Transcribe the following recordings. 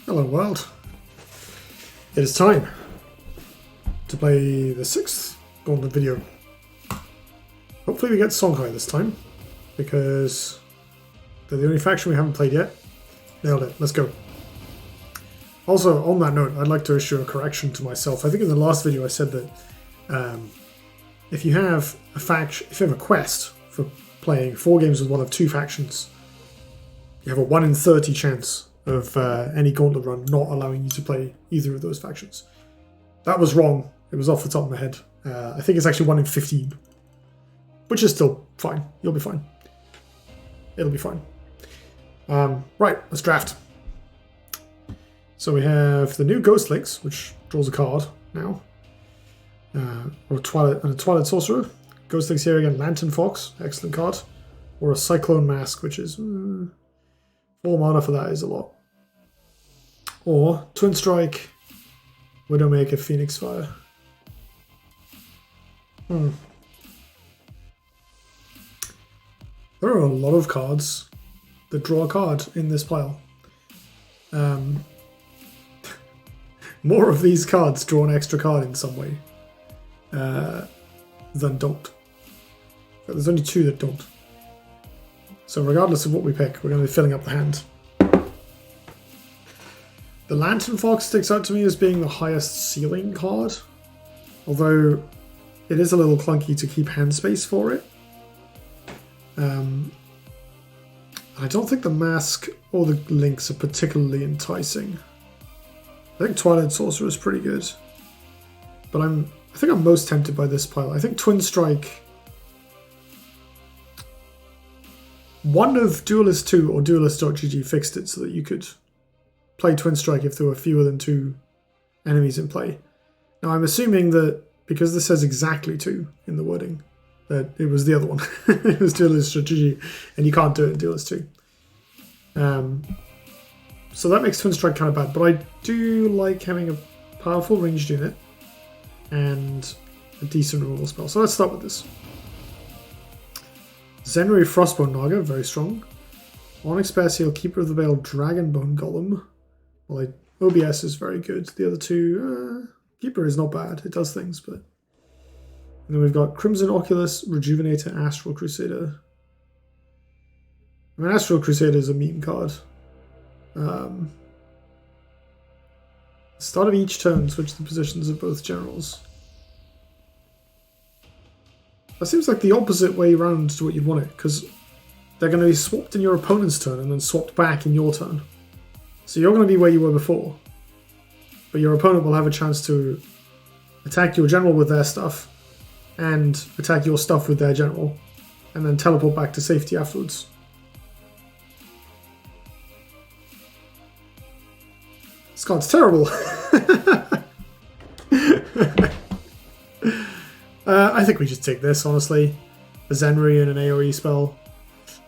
Hello world. It is time to play the 6th Gauntlet video. Hopefully we get Songhai this time, because they're the only faction we haven't played yet. Nailed it, let's go. Also, on that note, I'd like to issue a correction to myself. I think in the last video I said that if you have a faction, if you have a quest for playing 4 games with one of 2 factions, you have a 1 in 30 chance of any Gauntlet run not allowing you to play either of those factions. That was wrong. It was off the top of my head. I think it's actually 1 in 15, which is still fine. You'll be fine. It'll be fine. Right, let's draft. So we have the new Ghost Links, which draws a card now. Or a Twilight Sorcerer. Ghost Links here again, Lantern Fox, excellent card. Or a Cyclone Mask, which is 4 mana for that is a lot. Or Twin Strike, Widowmaker, Phoenix Fire. There are a lot of cards that draw a card in this pile. More of these cards draw an extra card in some way than don't. But there's only 2 that don't. So regardless of what we pick, we're going to be filling up the hand. The Lantern Fox sticks out to me as being the highest ceiling card, although it is a little clunky to keep hand space for it. I don't think the Mask or the Links are particularly enticing. I think Twilight Sorcerer is pretty good, but I think I'm most tempted by this pile. I think Twin Strike. One of Duelyst 2 or Duelyst.gg fixed it so that you could play Twin Strike if there were fewer than 2 enemies in play. Now I'm assuming that because this says exactly 2 in the wording, that it was the other one. It was Duelyst.gg, and you can't do it in Duelyst 2. So that makes Twin Strike kind of bad, but I do like having a powerful ranged unit and a decent removal spell. So let's start with this. Zenri Frostbone Naga, very strong. Onyx Bearseal, Keeper of the Veil, Dragonbone Golem. Well, OBS is very good. The other 2, Keeper is not bad. It does things, but... And then we've got Crimson Oculus, Rejuvenator, Astral Crusader. I mean, Astral Crusader is a meme card. Start of each turn, switch the positions of both generals. That seems like the opposite way around to what you'd want it, because they're going to be swapped in your opponent's turn and then swapped back in your turn. So you're going to be where you were before, but your opponent will have a chance to attack your general with their stuff and attack your stuff with their general, and then teleport back to safety afterwards. This card's terrible. I think we just take this, honestly. A Zenri and an AoE spell.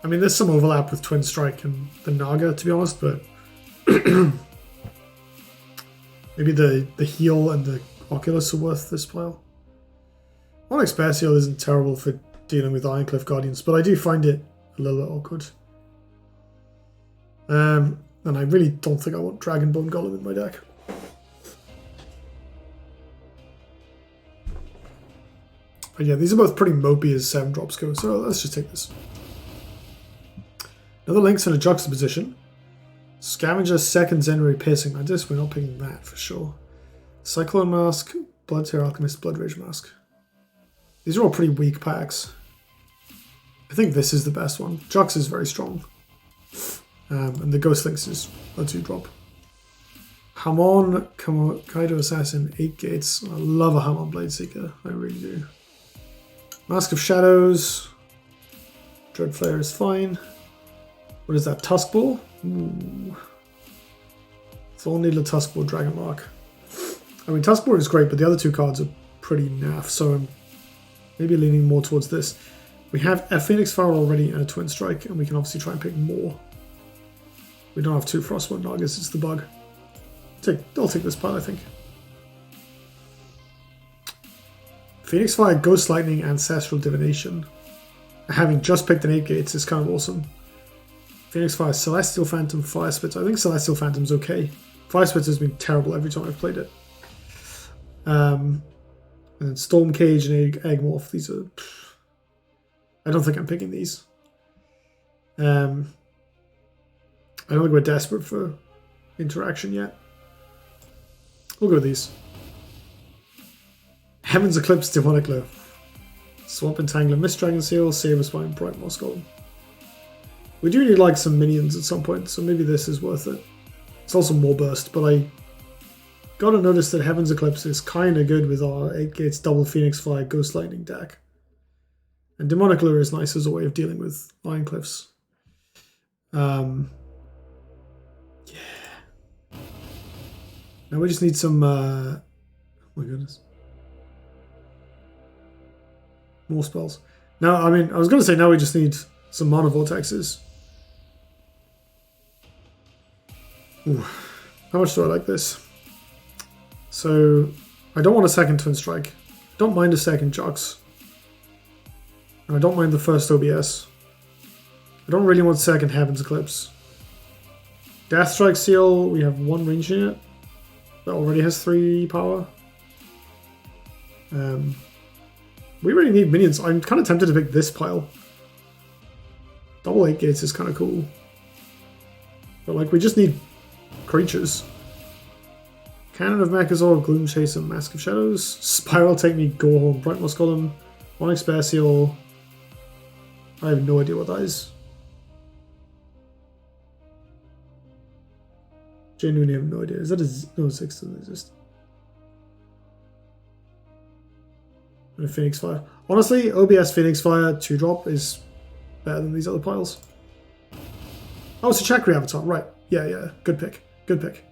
I mean, there's some overlap with Twin Strike and the Naga, to be honest, but maybe the heal and the Oculus are worth this pile. Onyx Bearseal isn't terrible for dealing with Ironcliff Guardians, but I do find it a little bit awkward. And I really don't think I want Dragonbone Golem in my deck. But yeah, these are both pretty mopey as 7 drops go, so let's just take this. Another Links in a juxtaposition. Scavenger, second Zenri, Piercing Mantis. We're not picking that for sure. Cyclone Mask, Bloodtear Alchemist, Blood Rage Mask. These are all pretty weak packs. I think this is the best one. Jux is very strong. And the Ghost Links is a 2-drop. Hamon, Kaido Assassin, 8 gates. I love a Hamon Bladeseeker. I really do. Mask of Shadows. Dreadflare is fine. What is that? Tuskball? Ooh. Thorn Needler, Tuskball, Dragon Mark. I mean, Tuskball is great, but the other 2 cards are pretty naff, so I'm maybe leaning more towards this. We have a Phoenix Fire already and a Twin Strike, and we can obviously try and pick more. We don't have 2 Frostbone Nagas, it's the bug. I'll take this pile, I think. Phoenix Fire, Ghost Lightning, Ancestral Divination. Having just picked an 8 gates is kind of awesome. Phoenix Fire, Celestial Phantom, Fire Spits. I think Celestial Phantom's okay. Fire Spitzer has been terrible every time I've played it. And then Storm Cage and Egg Morph. These are... I don't think I'm picking these. I don't think we're desperate for interaction yet. We'll go with these. Heaven's Eclipse, Demonic Glow. Swamp Entangler, Mist Dragon Seal, Saber Spine, Bright Moss Golem. We do need like some minions at some point, so maybe this is worth it. It's also more burst, but I gotta notice that Heaven's Eclipse is kinda good with our 8 gates double Phoenix Fire Ghost Lightning deck. And Demonic Lure is nice as a way of dealing with Iron Cliffs. Yeah. Now we just need some oh my goodness. More spells. Now, I mean, I was gonna say now we just need some Mana Vortexes. Ooh. How much do I like this? So, I don't want a second Twin Strike. Don't mind a second Jux. And I don't mind the first OBS. I don't really want second Heaven's Eclipse. Death Strike Seal, we have 1 range in it. That already has 3 power. We really need minions. I'm kind of tempted to pick this pile. Double 8 gates is kind of cool. But like, we just need creatures. Cannon of Mechazor, Gloom Chaser, Mask of Shadows, Spiral Technique, Gorehorn, Bright Moss Golem, Onyx Bear Seal. I have no idea what that is. Genuinely have no idea. Is that a... No, 6 doesn't exist. And a Phoenix Fire. Honestly, OBS Phoenix Fire 2-drop is better than these other piles. Oh, it's a Chakri Avatar. Right. Yeah. Good pick. Good pick.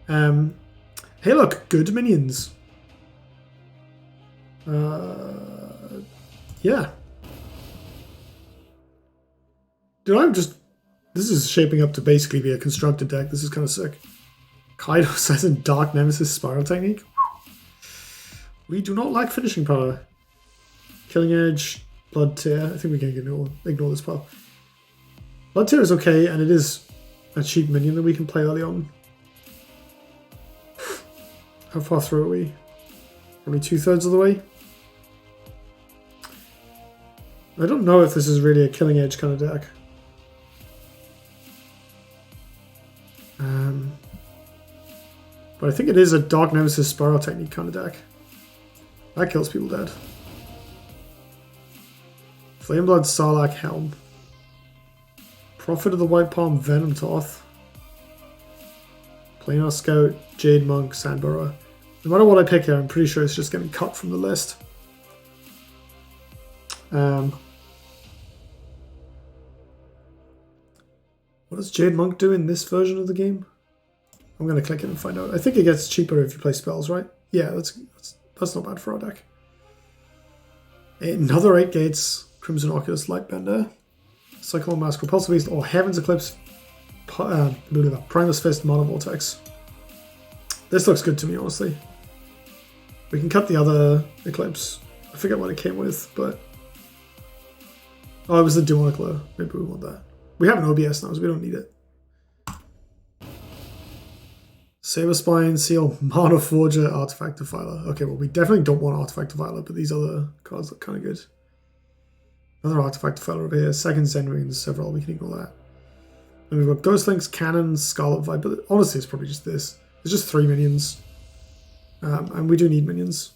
Hey, look. Good minions. Yeah. Dude, I'm just... This is shaping up to basically be a constructed deck. This is kind of sick. Kaido says in Dark Nemesis Spiral Technique. We do not like finishing power. Killing Edge, Blood Tear. I think we can ignore this pile. Blood Tear is okay, and it is a cheap minion that we can play early on. How far through are we? Probably 2/3 of the way. I don't know if this is really a Killing Edge kind of deck. But I think it is a Dark Nemesis Spiral Technique kind of deck. That kills people dead. Flameblood Sarlacc Helm. Prophet of the White Palm Venom Toth. Planar Scout, Jade Monk, Sandburrow. No matter what I pick here, I'm pretty sure it's just getting cut from the list. What does Jade Monk do in this version of the game? I'm going to click it and find out. I think it gets cheaper if you play spells, right? Yeah, that's not bad for our deck. Another 8 gates, Crimson Oculus, Lightbender, Cyclone Mask, Repulsive Beast, or Heaven's Eclipse, Primus Fist, Mana Vortex. This looks good to me, honestly. We can cut the other Eclipse. I forget what it came with, but... Oh, it was the Demonic Glow. Maybe we want that. We have an OBS now, so we don't need it. Saber Spine, Seal, Mana Forger, Artifact Defiler. Okay, well, we definitely don't want Artifact Defiler, but these other cards look kind of good. Another Artifact Defiler over here. Second Zen Ring, several. We can ignore that. And we've got Ghost Links, Cannon, Scarlet Viper. Honestly, it's probably just this. There's just 3 minions. And we do need minions.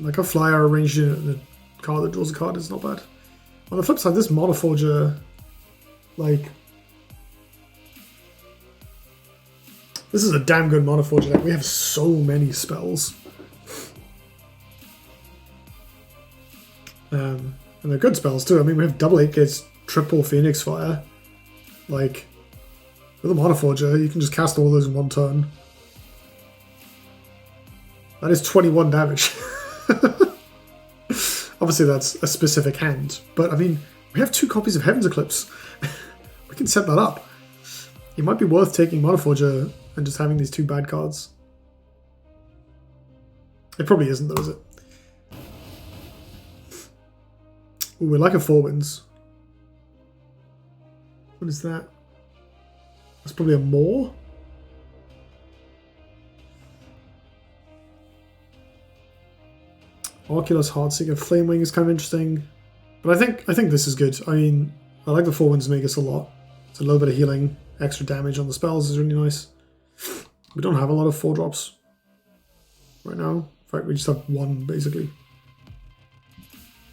Like a flyer arranged in a card that draws a card is not bad. On the flip side, this Mana Forger, like... This is a damn good Mana Forger deck. We have so many spells. And they're good spells too. I mean, we have double 8 gates, triple Phoenix Fire. Like, with a Mana Forger, you can just cast all those in one turn. That is 21 damage. Obviously, that's a specific hand. But, I mean, we have 2 copies of Heaven's Eclipse. We can set that up. It might be worth taking Mana Forger and just having these 2 bad cards. It probably isn't though, is it? Ooh, we like a 4 wins. What is that? That's probably a more. Oculus Heartseeker Flamewing is kind of interesting. But I think this is good. I mean, I like the 4 Winds Magus a lot. It's a little bit of healing, extra damage on the spells is really nice. We don't have a lot of 4-drops right now. In fact, we just have 1 basically.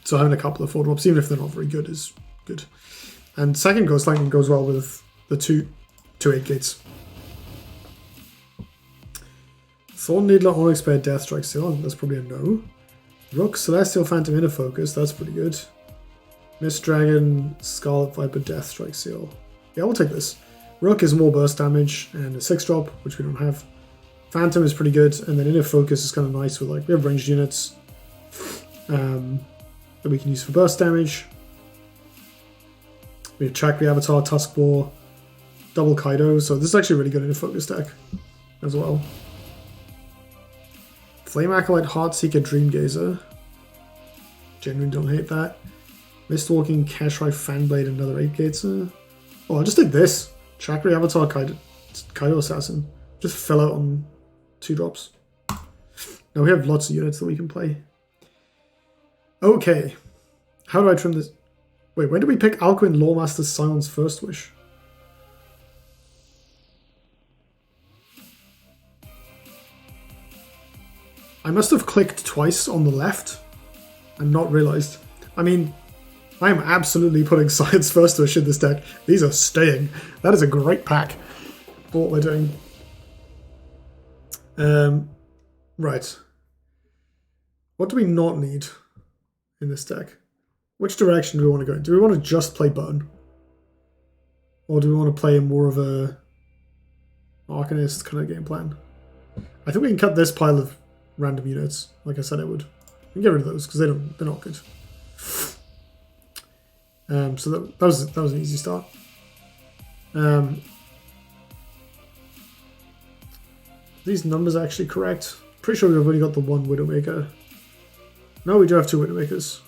So having a couple of 4-drops, even if they're not very good, is good. And second Ghost Lightning goes well with the two 8-gates. Thorn Needler, Onyx Bear, Deathstrike Seal. That's probably a no. Rook, Celestial Phantom, Inner Focus. That's pretty good. Mist Dragon, Scarlet Viper, Deathstrike Seal. Yeah, we'll take this. Rook is more burst damage and a 6-drop, which we don't have. Phantom is pretty good, and then Inner Focus is kind of nice with, like, we have ranged units that we can use for burst damage. We have Chakri Avatar, Tusk Boar, double Kaido, so this is actually a really good Inner Focus deck as well. Flame Acolyte, Heartseeker, Dreamgazer. Genuinely don't hate that. Mistwalking, Kashrai, Fanblade, another 8-gates. Oh, I'll just take this. Chakri Avatar, Kaido Assassin. Just fill out on 2-drops. Now we have lots of units that we can play. Okay. How do I trim this? Wait, when did we pick Alcuin Lawmaster Scion's First Wish? I must have clicked twice on the left and not realized. I mean, I am absolutely putting Science First Wish in this deck. These are staying. That is a great pack for what we're doing. Right. What do we not need in this deck? Which direction do we want to go in? Do we want to just play Burn? Or do we want to play more of a Arcanist kind of game plan? I think we can cut this pile of random units, like I said I would. We can get rid of those because they're not good. So that was an easy start. These numbers are actually correct. Pretty sure we've only got the 1 Widowmaker. No, we do have 2 Widowmakers.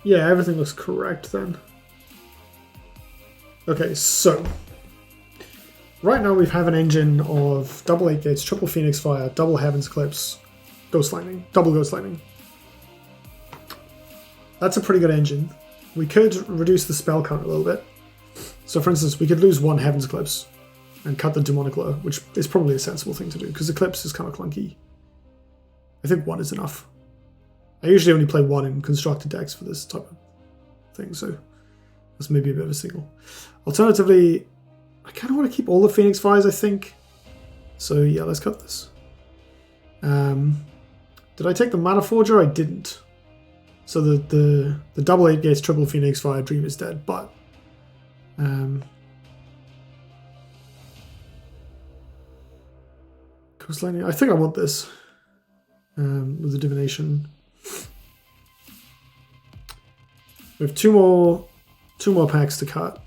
Yeah, everything looks correct then. Okay, so right now we have an engine of double 8-gates, triple Phoenix Fire, double Heaven's Eclipse, Ghost Lightning, double Ghost Lightning. That's a pretty good engine. We could reduce the spell count a little bit. So for instance, we could lose 1 Heaven's Eclipse and cut the Demonic Lure, which is probably a sensible thing to do, because Eclipse is kind of clunky. I think 1 is enough. I usually only play 1 in constructed decks for this type of thing, so that's maybe a bit of a signal. Alternatively, I kind of want to keep all the Phoenix Fires, I think. So yeah, let's cut this. Did I take the Mana Forger? I didn't. So the double 8-gates, triple Phoenix Fire Dream is dead, but Ghost Lightning, I think I want this with the Divination. We have two more packs to cut.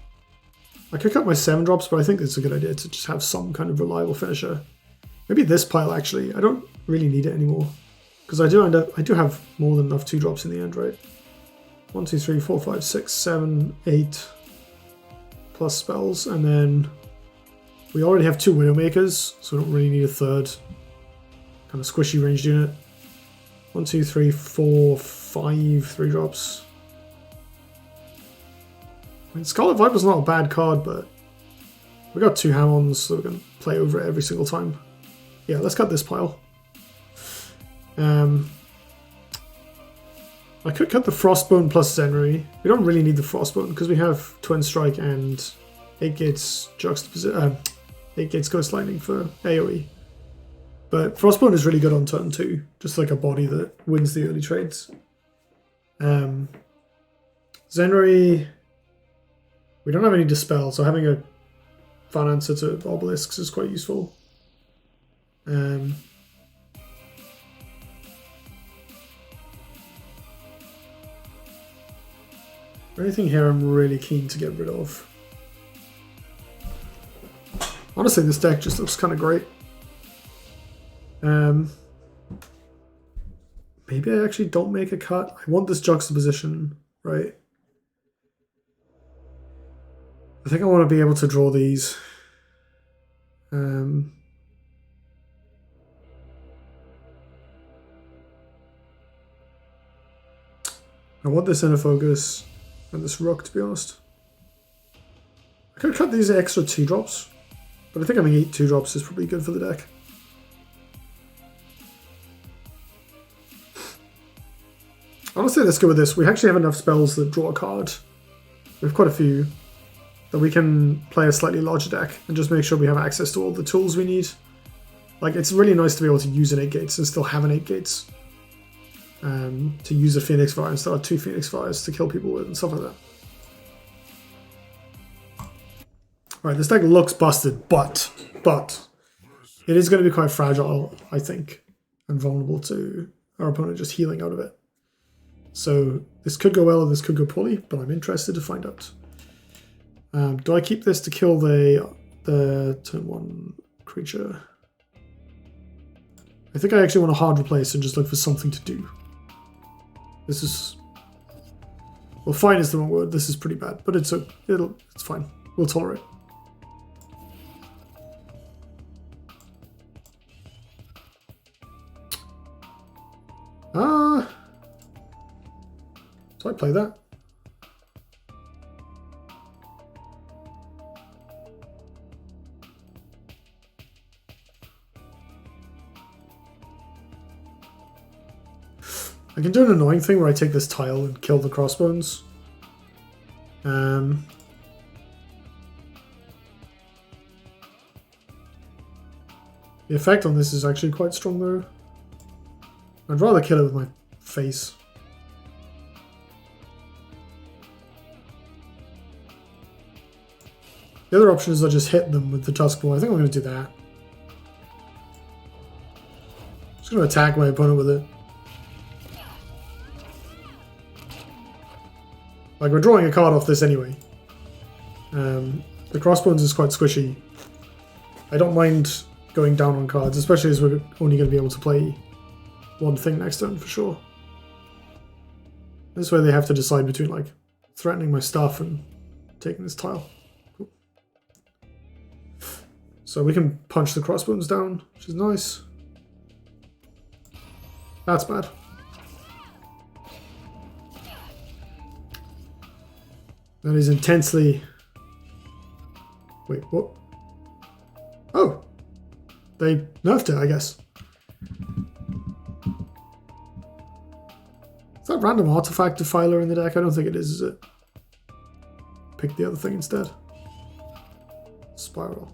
I could cut my 7-drops, but I think it's a good idea to just have some kind of reliable finisher. Maybe this pile actually. I don't really need it anymore because I do have more than enough 2-drops in the end, right? 1, 2, 3, 4, 5, 6, 7, 8 plus spells, and then we already have 2 Widowmakers, so we don't really need a third kind of squishy ranged unit. 1, 2, 3, 4, 5 3-drops. I mean, Scarlet Viper's not a bad card, but we got 2 Hamons, so we can play over it every single time. Yeah, let's cut this pile. I could cut the Frostbone plus Zenry. We don't really need the Frostbone because we have Twin Strike and 8-gates juxtaposition, 8-gates Ghost Lightning for AoE. But Frostbone is really good on turn 2, just like a body that wins the early trades. Zenry, we don't have any Dispel, so having a fun answer to Obelisks is quite useful. Anything here I'm really keen to get rid of. Honestly, this deck just looks kind of great. Maybe I actually don't make a cut. I want this juxtaposition, right? I think I want to be able to draw these. I want this inner focus and this rook, to be honest. I could cut these extra 2-drops, but I think having 8 2-drops is probably good for the deck. Honestly, let's go with this. We actually have enough spells that draw a card. We have quite a few that we can play a slightly larger deck and just make sure we have access to all the tools we need. Like, it's really nice to be able to use an 8 gates and still have an 8 gates. To use a Phoenix Fire instead of 2 Phoenix Fires to kill people with and stuff like that. Alright, this deck looks busted, but it is going to be quite fragile, I think, and vulnerable to our opponent just healing out of it. So this could go well or this could go poorly, but I'm interested to find out. Do I keep this to kill the turn 1 creature? I think I actually want to hard replace and just look for something to do. This is... Well, fine is the wrong word. This is pretty bad, but it's fine. We'll tolerate. So I play that. I can do an annoying thing where I take this tile and kill the crossbones. The effect on this is actually quite strong though. I'd rather kill it with my face. The other option is I just hit them with the tusk ball. I think I'm going to do that. Just going to attack my opponent with it. Like, we're drawing a card off this anyway. The crossbones is quite squishy. I don't mind going down on cards, especially as we're only going to be able to play one thing next turn for sure. This way they have to decide between like threatening my stuff and taking this tile. Cool. So we can punch the crossbones down, which is nice. That's bad. That is intensely... Wait, what? Oh! They nerfed it, I guess. Is that random artifact defiler in the deck? I don't think it is it? Pick the other thing instead. Spiral.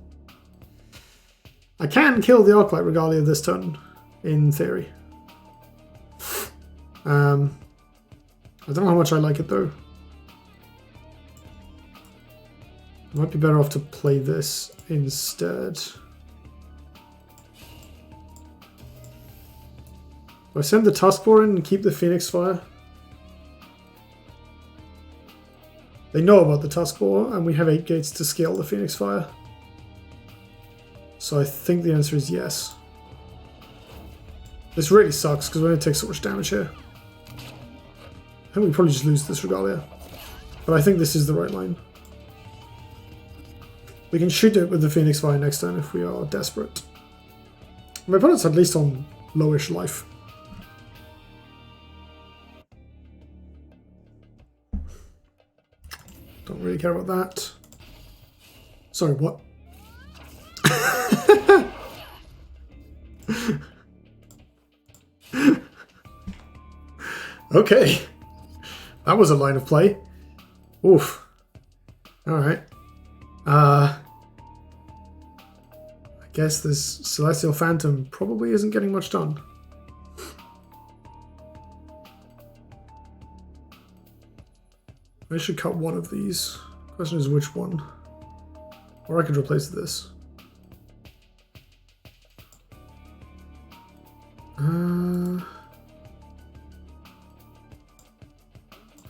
I can kill the Arclight Regalia this turn, in theory. I don't know how much I like it though. I might be better off to play this instead. Do I send the Tuskboar in and keep the Phoenix Fire? They know about the Tuskboar, and we have 8 gates to scale the Phoenix Fire. So I think the answer is yes. This really sucks, because we're going to take so much damage here. I think we probably just lose this Regalia. But I think this is the right line. We can shoot it with the Phoenix Fire next turn if we are desperate. My opponent's at least on lowish life. Don't really care about that. Sorry, what? Okay. That was a line of play. Oof. Alright. I guess this Celestial Phantom probably isn't getting much done. I should cut one of these. Question is which one. Or I could replace this. I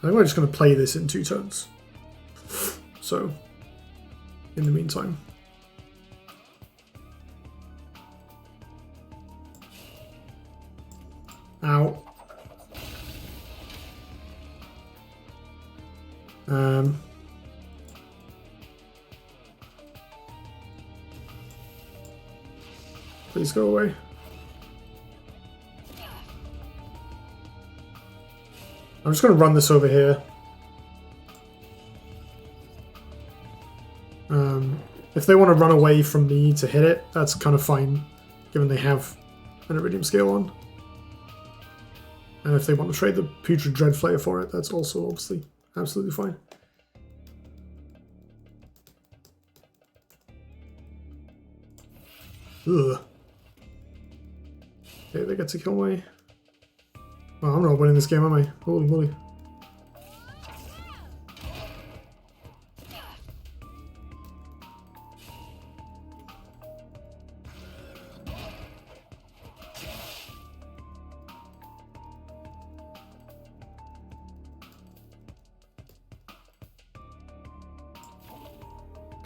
think we're just going to play this in 2 turns. So, in the meantime. Ow. Please go away. I'm just going to run this over here. If they want to run away from me to hit it, that's kind of fine, given they have an Iridium Scale on. And if they want to trade the Putrid Dreadflayer for it, that's also obviously absolutely fine. Ugh. Okay, they get to kill me. Well, I'm not winning this game, am I? Holy moly.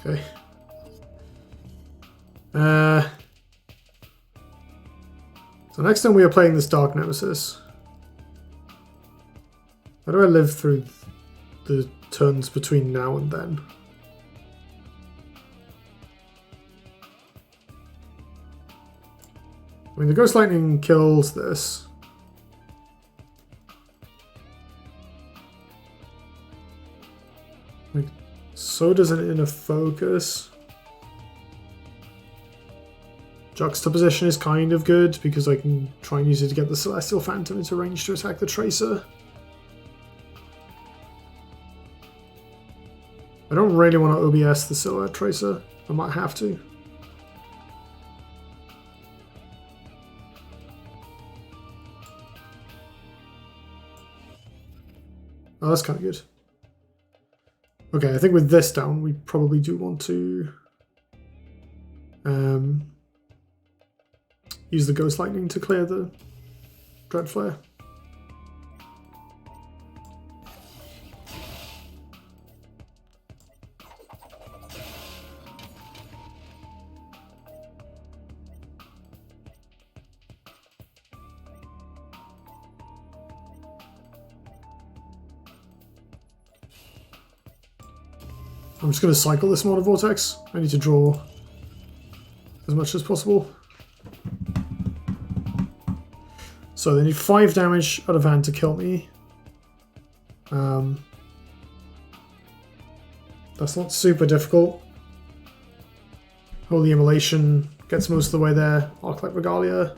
Okay. So next time we are playing this Dark Nemesis. How do I live through the turns between now and then? I mean, the Ghost Lightning kills this. Like, so does an Inner Focus. Juxtaposition is kind of good because I can try and use it to get the Celestial Phantom into range to attack the Tracer. I don't really want to OBS the Silhouette Tracer. I might have to. Oh, that's kind of good. Okay, I think with this down, we probably do want to use the Ghost Lightning to clear the Dreadflare. I'm just going to cycle this Mono Vortex. I need to draw as much as possible. So they need 5 damage out of hand to kill me. That's not super difficult. Holy Immolation gets most of the way there. Arclight Regalia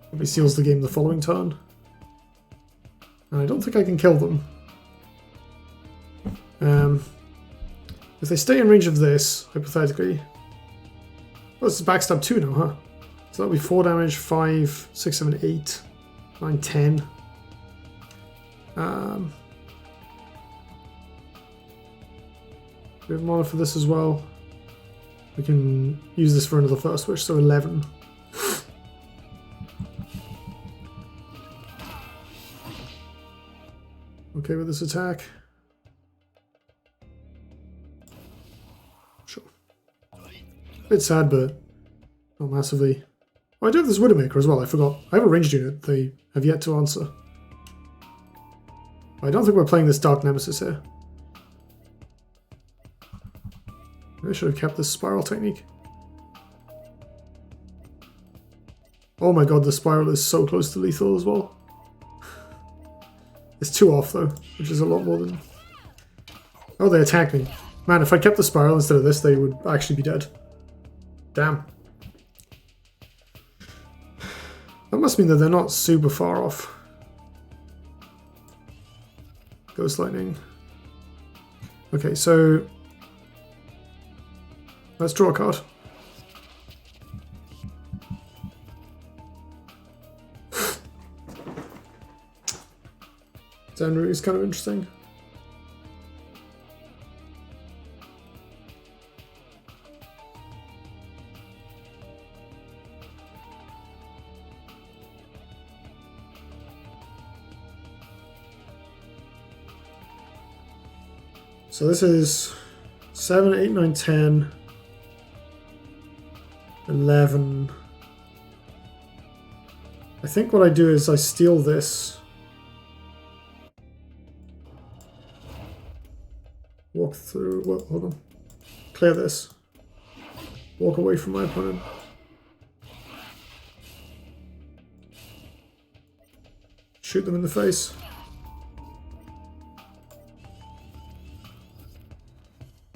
probably seals the game the following turn. And I don't think I can kill them. If they stay in range of this, hypothetically... Oh, this is backstab 2 now, huh? So that'll be 4 damage, 5, 6, 7, 8, 9, 10. We have mana for this as well. We can use this for another first wish, so 11. Okay with this attack. Sure. Bit sad, but not massively. Oh, I do have this Widowmaker as well, I forgot. I have a ranged unit they have yet to answer. I don't think we're playing this Dark Nemesis here. Maybe I should have kept this Spiral technique. Oh my god, the Spiral is so close to lethal as well. It's 2 off though, which is a lot more than... Oh, they attacked me. Man, if I kept the Spiral instead of this, they would actually be dead. Damn. That must mean that they're not super far off. Ghost Lightning. Okay, so... let's draw a card. Zenru is kind of interesting. So this is 7, 8, 9, 10, 11. I think what I do is I steal this. Walk through, well, hold on. Clear this. Walk away from my opponent. shoot them in the face.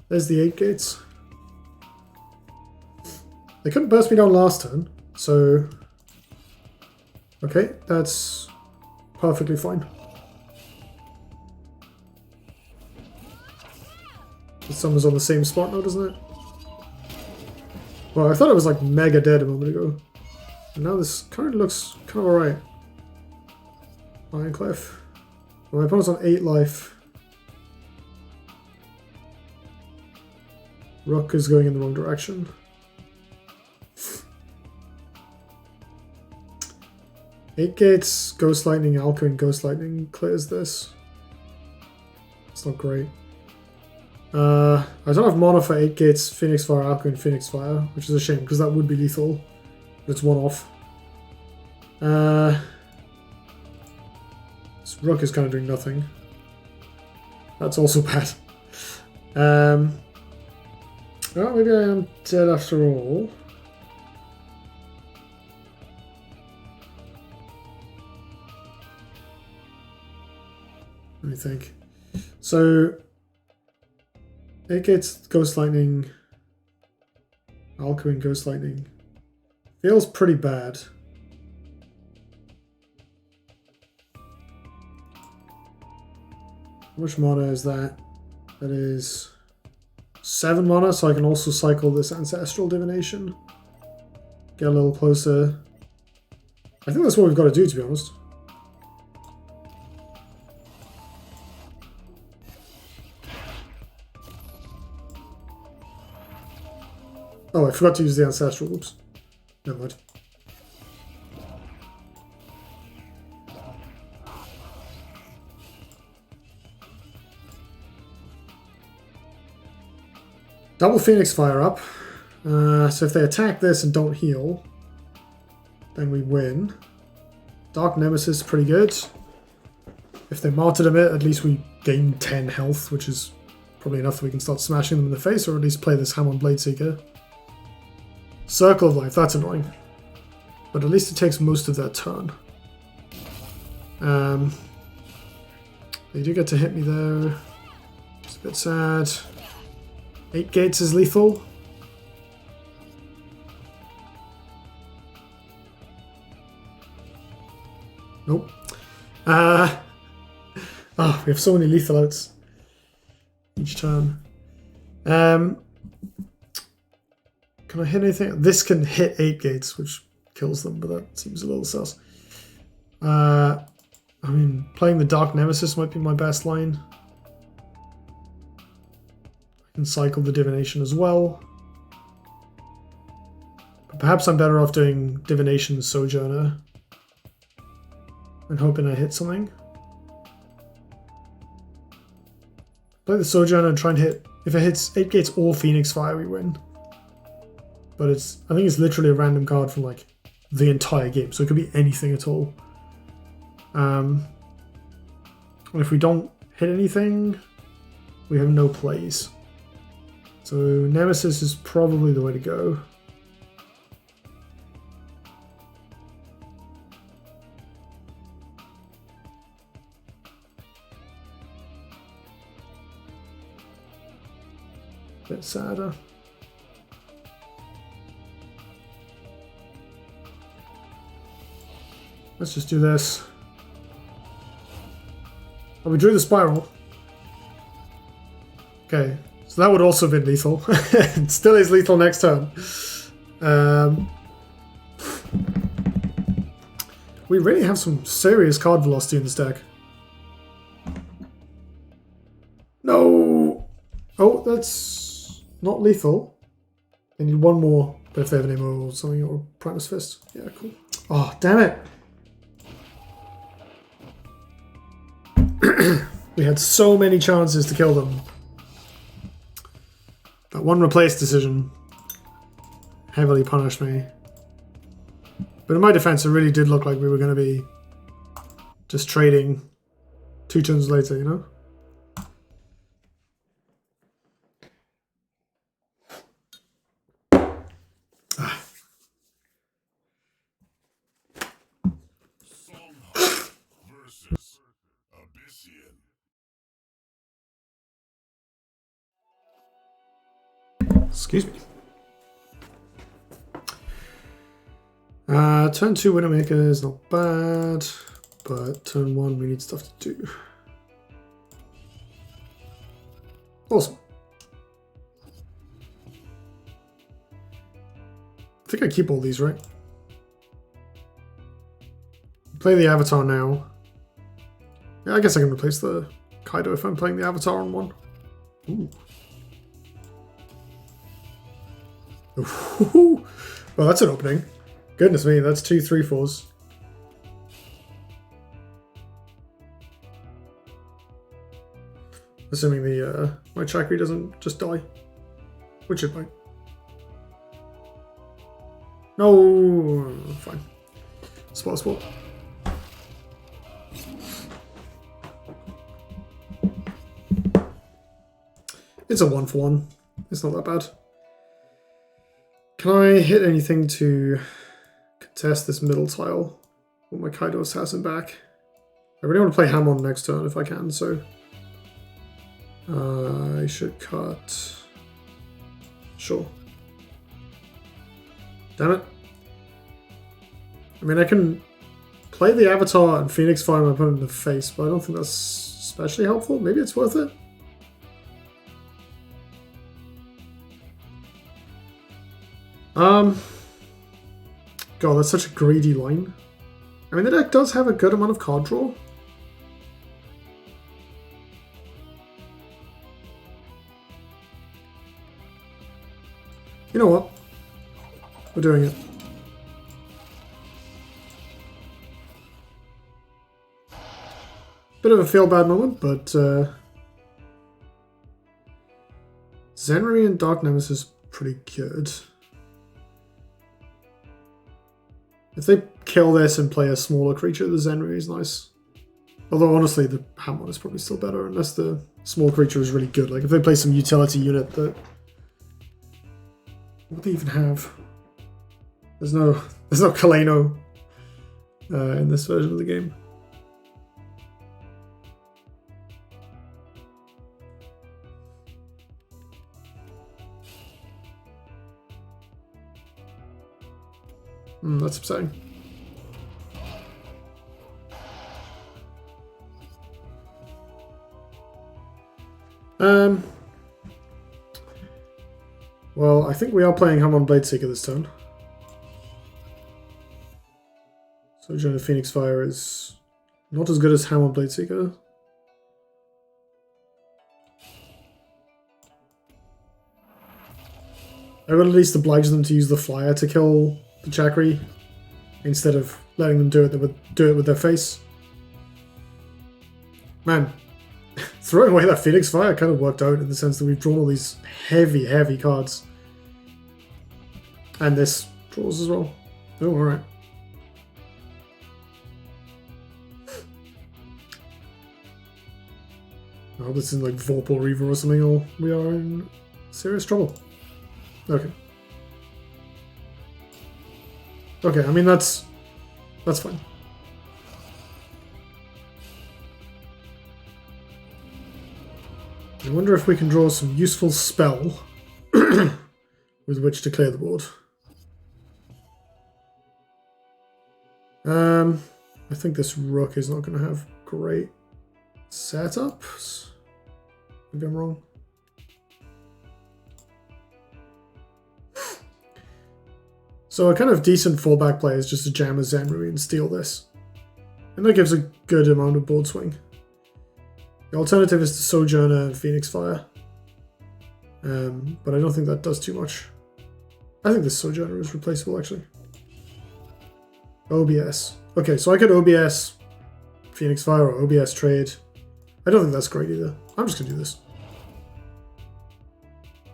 There's the 8 gates. They couldn't burst me down last turn, so... Okay, that's perfectly fine. The sun was on the same spot now, doesn't it? Well, I thought it was like mega dead a moment ago. And now this currently looks kind of alright. Ironclef. Well, my opponent's on 8 life. Rook is going in the wrong direction. Eight gates, Ghost Lightning, Alchemy, Ghost Lightning clears this. It's not great. I don't have mana for 8 gates, Phoenix Fire, Alchemy, and Phoenix Fire, which is a shame because that would be lethal. But it's one off. This Rook is kind of doing nothing. That's also bad. Well, maybe I am dead after all. Let me think. So, 8 gates, Ghost Lightning, Alchemy, Ghost Lightning. Feels pretty bad. How much mana is that? That is 7 mana, so I can also cycle this Ancestral Divination. Get a little closer. I think that's what we've got to do, to be honest. Oh, I forgot to use the Ancestral. Oops. Never mind. Double Phoenix Fire up. So if they attack this and don't heal, then we win. Dark Nemesis is pretty good. If they martyrdom it, at least we gain 10 health, which is probably enough that we can start smashing them in the face, or at least play this Hamon Bladeseeker. Circle of Life, that's annoying. But at least it takes most of their turn. They do get to hit me there. It's a bit sad. 8 gates is lethal. Nope. Oh, we have so many lethal outs each turn. Can I hit anything? This can hit 8 gates, which kills them, but that seems a little sus. I mean, playing the Dark Nemesis might be my best line. I can cycle the Divination as well. But perhaps I'm better off doing Divination Sojourner and hoping I hit something. Play the Sojourner and try and hit. If it hits 8 gates or Phoenix Fire, we win. But I think it's literally a random card from like the entire game, so it could be anything at all. And if we don't hit anything, we have no plays. So Nemesis is probably the way to go. Bit sadder. Let's just do this. Oh, we drew the Spiral. Okay, so that would also have been lethal. It still is lethal next turn. We really have some serious card velocity in this deck. No! Oh, that's not lethal. They need one more, but if they have an ammo or something, or Primus Fist. Yeah, cool. Oh, damn it! We had so many chances to kill them. That one replace decision heavily punished me. But in my defense, it really did look like we were going to be just trading 2 turns later, you know? Excuse me. Turn 2 Widowmaker is not bad, but turn 1 we need stuff to do. Awesome. I think I keep all these, right? Play the Avatar now. Yeah, I guess I can replace the Kaido if I'm playing the Avatar on 1. Ooh. Ooh. Well, that's an opening. Goodness me, that's 2 3/4s. Assuming the my Chakri doesn't just die, which it might. No, fine. Spot. It's a 1-for-1. It's not that bad. Can I hit anything to contest this middle tile? With my Kaido Assassin back. I really want to play Hamon next turn if I can, so I should cut. Sure. Damn it. I mean, I can play the Avatar and Phoenix Fire my opponent in the face, but I don't think that's especially helpful. Maybe it's worth it. God, that's such a greedy line. I mean, the deck does have a good amount of card draw. You know what? We're doing it. Bit of a feel-bad moment, but Zenri and Dark Nemesis is pretty good. If they kill this and play a smaller creature, the Zenri is nice. Although honestly, the Hamon is probably still better unless the small creature is really good. Like if they play some utility unit that... What do they even have? There's no Kaleno in this version of the game. That's upsetting. Well, I think we are playing Hamon Bladeseeker this turn. Sojourner Phoenix Fire is not as good as Hamon Bladeseeker. I will at least oblige them to use the flyer to kill the Chakri instead of letting them do it with their face. Man, throwing away that Phoenix Fire kind of worked out in the sense that we've drawn all these heavy cards. And this draws as well. Oh, alright. I hope this is like Vorpal Reaver or something, or we are in serious trouble. Okay. Okay, I mean that's fine. I wonder if we can draw some useful spell with which to clear the board. I think this Rook is not going to have great setups. Maybe I'm wrong. So a kind of decent fallback play is just to jam a Zenri and steal this. And that gives a good amount of board swing. The alternative is to Sojourner and Phoenix Fire. But I don't think that does too much. I think this Sojourner is replaceable actually. OBS. Okay, so I could OBS Phoenix Fire or OBS trade. I don't think that's great either. I'm just going to do this.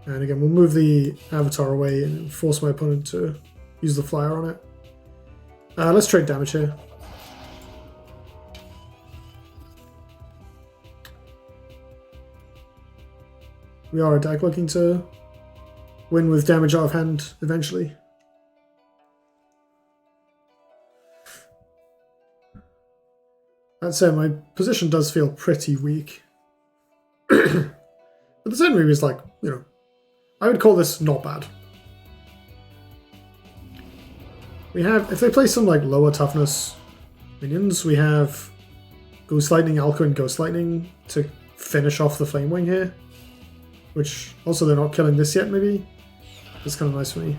And again, we'll move the Avatar away and force my opponent to use the flyer on it. Let's trade damage here. We are a deck looking to win with damage out of hand eventually. That said, my position does feel pretty weak. But the Zenri is like, you know, I would call this not bad. We have, if they play some like lower toughness minions, we have Ghost Lightning, Alco, and Ghost Lightning to finish off the Flame Wing here. Which, also they're not killing this yet, maybe? That's kind of nice for me.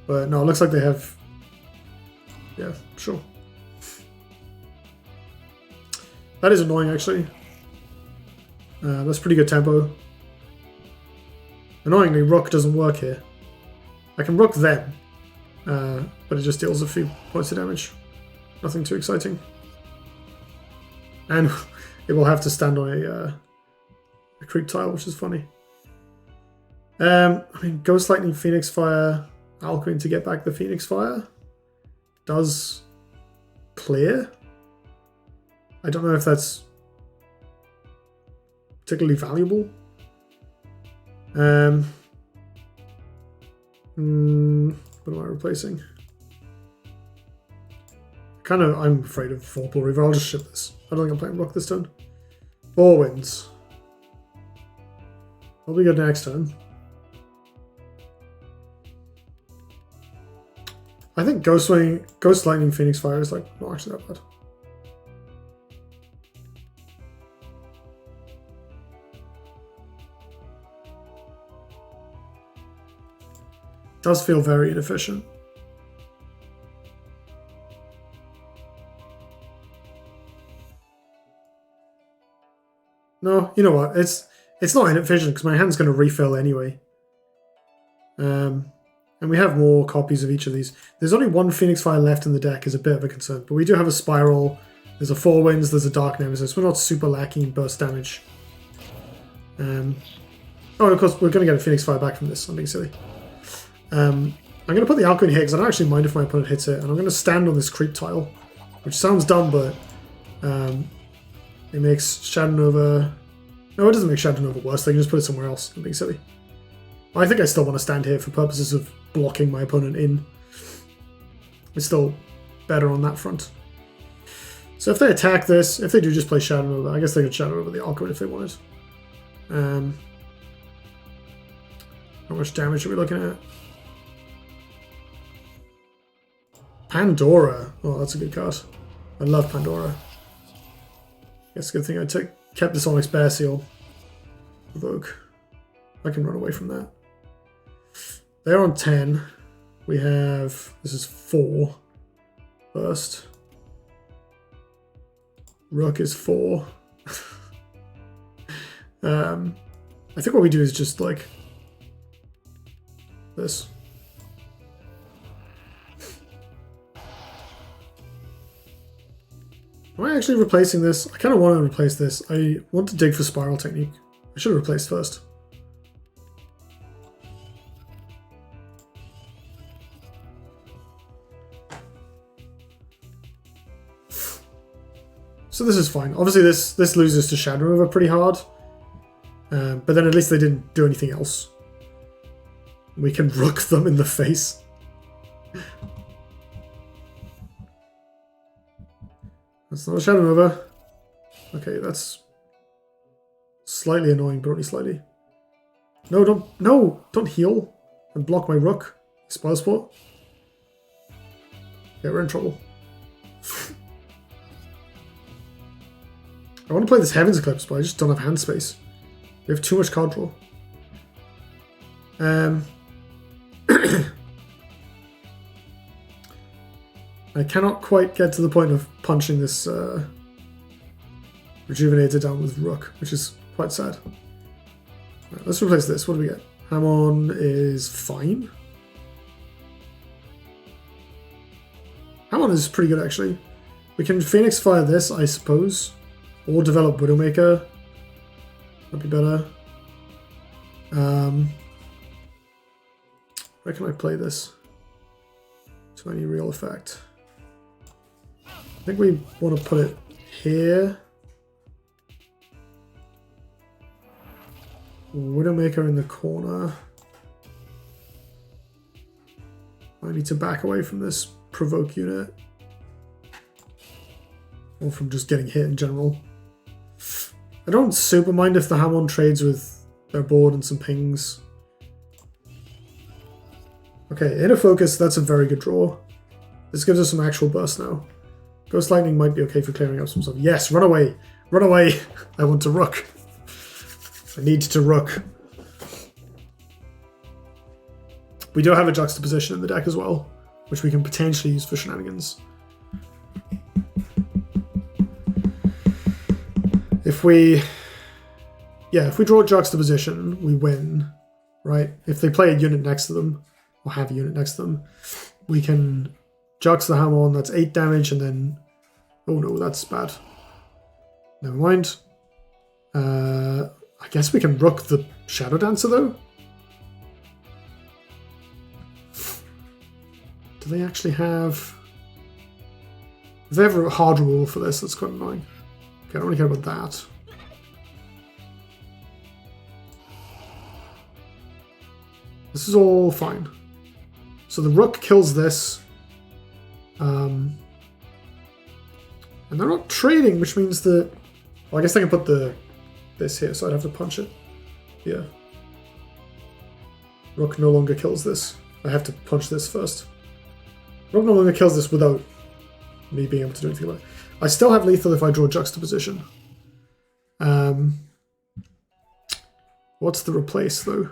But no, it looks like they have... Yeah, sure. That is annoying, actually. That's pretty good tempo. Annoyingly, Rook doesn't work here. I can Rook them, but it just deals a few points of damage. Nothing too exciting. And it will have to stand on a creep tile, which is funny. I mean, Ghost Lightning, Phoenix Fire, Alcuin to get back the Phoenix Fire does clear. I don't know if that's particularly valuable. What am I replacing? I'm afraid of Vorpal Reaver. I'll just ship this. I don't think I'm playing Rock this turn. 4 wins. Probably good next turn. I think Ghost Lightning, Phoenix Fire is like not actually that bad. Does feel very inefficient. No, you know what? It's not inefficient because my hand's going to refill anyway. And we have more copies of each of these. There's only one Phoenix Fire left in the deck, is a bit of a concern. But we do have a Spiral. There's a 4 Winds. There's a Dark Nemesis. We're not super lacking in burst damage. Oh, and of course, we're going to get a Phoenix Fire back from this. I'm being silly. I'm going to put the Alcuin here because I don't actually mind if my opponent hits it. And I'm going to stand on this creep tile, which sounds dumb, but it makes Shadow Nova... No, it doesn't make Shadow Nova worse. They can just put it somewhere else. I'm being silly. I think I still want to stand here for purposes of blocking my opponent in. It's still better on that front. So if they attack this, if they do just play Shadow Nova, I guess they could Shadow Nova the Alcuin if they wanted. How much damage are we looking at? Pandora. Oh, that's a good card. I love Pandora. Guess a good thing I kept this Onyx Bear Seal. Provoke. I can run away from that. They're on 10. We have... This is 4. First. Rook is 4. I think what we do is just like... this. Am I actually replacing this? I kind of want to replace this. I want to dig for Spiral Technique. I should have replaced first. So this is fine. Obviously this loses to Shadow Nova pretty hard. But then at least they didn't do anything else. We can rook them in the face. That's not a Shadow Nova. Okay, that's slightly annoying, but only slightly. No, don't heal and block my rook. Spoil sport. Yeah, we're in trouble. I want to play this Heaven's Eclipse, but I just don't have hand space. We have too much card draw. I cannot quite get to the point of punching this Rejuvenator down with Rook, which is quite sad. Right, let's replace this. What do we get? Hamon is fine. Hamon is pretty good, actually. We can Phoenix Fire this, I suppose. Or develop Widowmaker. That'd be better. Where can I play this to any real effect? I think we want to put it here. Widowmaker in the corner. I need to back away from this provoke unit. Or from just getting hit in general. I don't super mind if the Hamon trades with their board and some pings. Okay, inner focus, that's a very good draw. This gives us some actual burst now. Ghost Lightning might be okay for clearing up some stuff. Yes, run away! Run away! I want to rook. I need to rook. We do have a juxtaposition in the deck as well, which we can potentially use for shenanigans. If we draw juxtaposition, we win, right? If they play a unit next to them, or have a unit next to them, we can Jux the hammer on, that's 8 damage, and then... Oh no, that's bad. Never mind. I guess we can rook the Shadow Dancer, though? Do they actually have... If they have a hard rule for this, that's quite annoying. Okay, I don't really care about that. This is all fine. So the rook kills this. And they're not trading, which means that... Well, I guess I can put this here, so I'd have to punch it. Yeah. Rook no longer kills this. I have to punch this first. Rook no longer kills this without me being able to do anything about it. I still have lethal if I draw juxtaposition. What's the replace, though?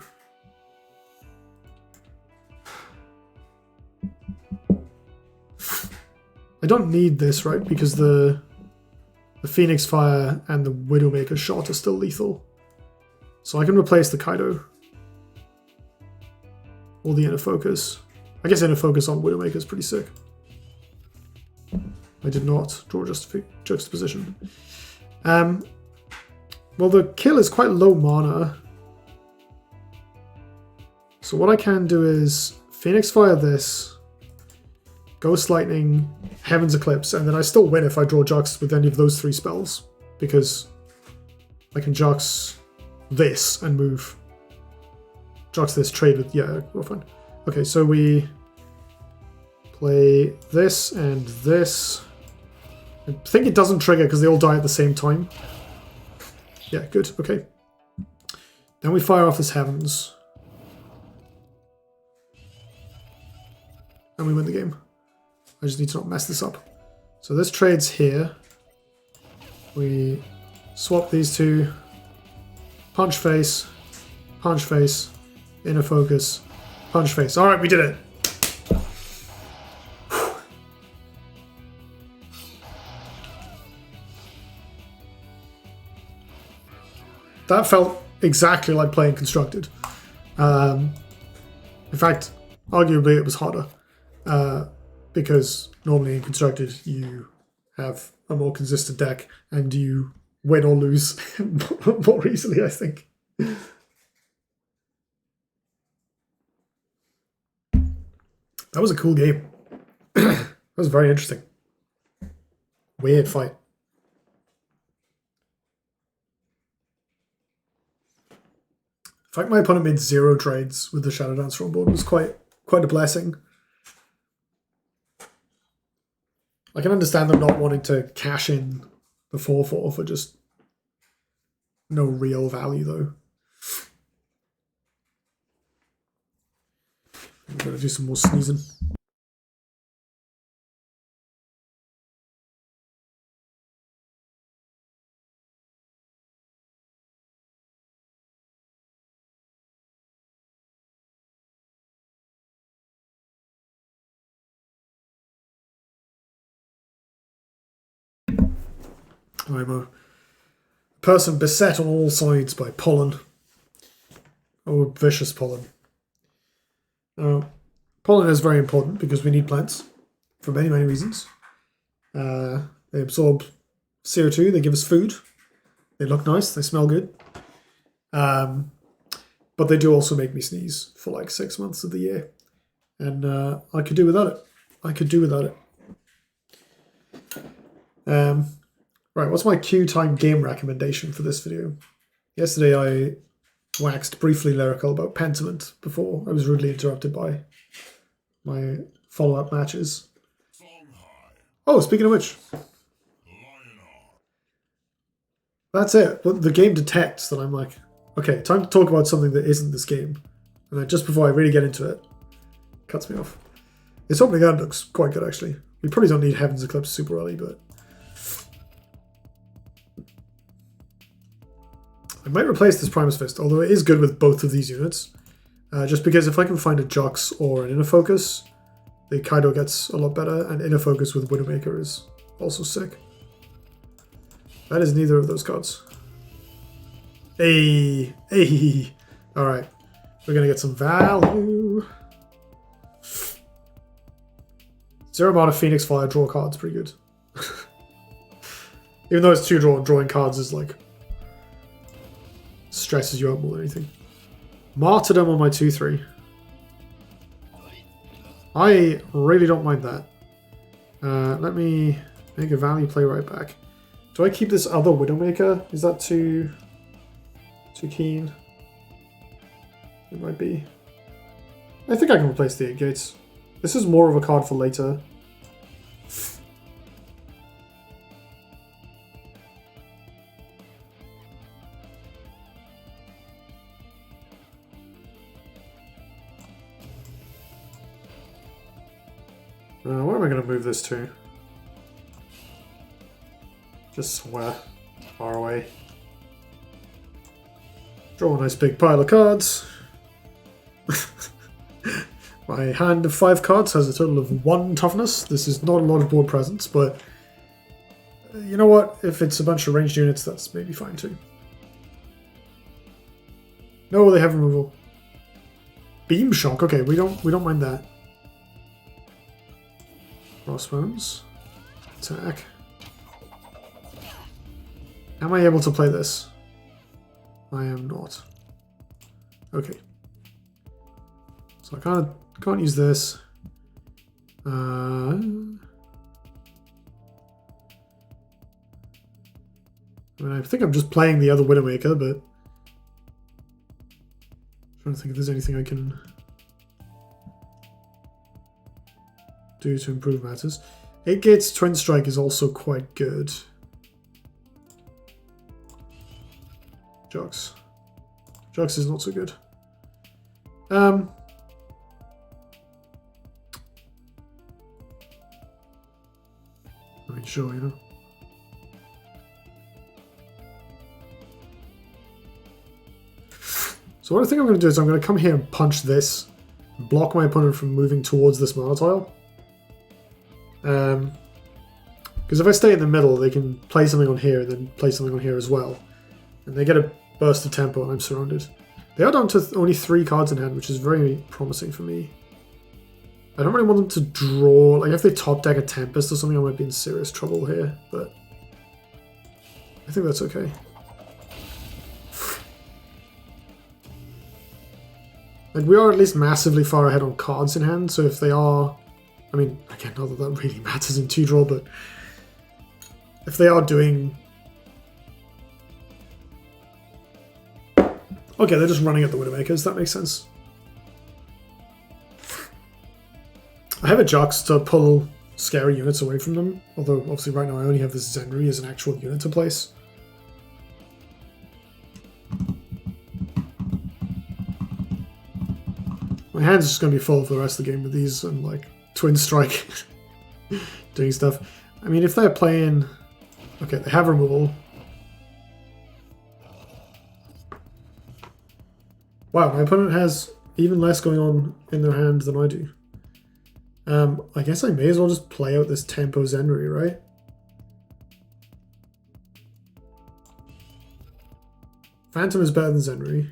I don't need this, right? Because the Phoenix Fire and the Widowmaker shot are still lethal. So I can replace the Kaido. Or the Inner Focus. I guess Inner Focus on Widowmaker is pretty sick. I did not draw juxtaposition. Well, the kill is quite low mana. So what I can do is Phoenix Fire this, Ghost Lightning, Heaven's Eclipse, and then I still win if I draw Jux with any of those 3 spells, because I can Jux this and move. Jux this, trade with, yeah, we're fine. Okay, so we play this and this. I think it doesn't trigger because they all die at the same time. Yeah, good, okay. Then we fire off this Heavens. And we win the game. I just need to not mess this up. So this trade's here. We swap these two. Punch face, inner focus, punch face. Alright, we did it. That felt exactly like playing Constructed. In fact, arguably it was harder. Because normally in Constructed you have a more consistent deck and you win or lose more easily, I think. That was a cool game. That was very interesting. Weird fight. The fact my opponent made 0 trades with the Shadow Dancer on board was quite a blessing. I can understand them not wanting to cash in the 4/4 for just no real value, though. I'm going to do some more sneezing. I'm a person beset on all sides by pollen. Oh, vicious pollen. Pollen is very important because we need plants for many, many reasons. They absorb CO2, they give us food, they look nice, they smell good. But they do also make me sneeze for like 6 months of the year. And I could do without it. I could do without it. Right, what's my queue time game recommendation for this video? Yesterday I waxed briefly lyrical about Pentiment before I was rudely interrupted by my follow-up matches. Oh, speaking of which. That's it. The game detects that I'm like, Okay, time to talk about something that isn't this game. And then just before I really get into it, cuts me off. This opening gun looks quite good, actually. We probably don't need Heaven's Eclipse super early, but... I might replace this Primus Fist, although it is good with both of these units. Just because if I can find a Jux or an Inner Focus, the Kaido gets a lot better, and Inner Focus with Widowmaker is also sick. That is neither of those cards. Hey! Alright, we're gonna get some value. Zero amount of Phoenix Fire draw cards, pretty good. Even though it's 2 drawing cards is like... stresses you out more than anything. Martyrdom on my 2-3. I really don't mind that. Let me make a value play right back. Do I keep this other Widowmaker? Is that too keen? It might be. I think I can replace the 8 gates. This is more of a card for later. Where am I going to move this to? Just somewhere far away. Draw a nice big pile of cards. My hand of 5 cards has a total of 1 toughness. This is not a lot of board presence, but you know what? If it's a bunch of ranged units, that's maybe fine too. No, they have removal. Beam Shock. Okay, we don't mind that. Crossbones. Attack. Am I able to play this? I am not. Okay. So I can't use this. I mean, I think I'm just playing the other Widowmaker, but I'm trying to think if there's anything I can do to improve matters. 8 gates Twin Strike is also quite good. Jux. Jux is not so good. I mean, sure, you know. So what I think I'm going to do is I'm going to come here and punch this, block my opponent from moving towards this mana tile. Because if I stay in the middle, they can play something on here and then play something on here as well. And they get a burst of tempo and I'm surrounded. They are down to only 3 cards in hand, which is very promising for me. I don't really want them to draw... Like, if they top deck a Tempest or something, I might be in serious trouble here, but... I think that's okay. Like, we are at least massively far ahead on cards in hand, so if they are... I mean, again, not that that really matters in 2-draw, but... If they are doing... Okay, they're just running at the Widowmakers, that makes sense. I have a Jux to pull scary units away from them, although obviously right now I only have this Zenri as an actual unit to place. My hand's just going to be full for the rest of the game with these and like Twin Strike doing stuff. I mean, if they're playing... Okay, they have removal. Wow, my opponent has even less going on in their hand than I do. I guess I may as well just play out this Tempo Zenri, right? Phantom is better than Zenri.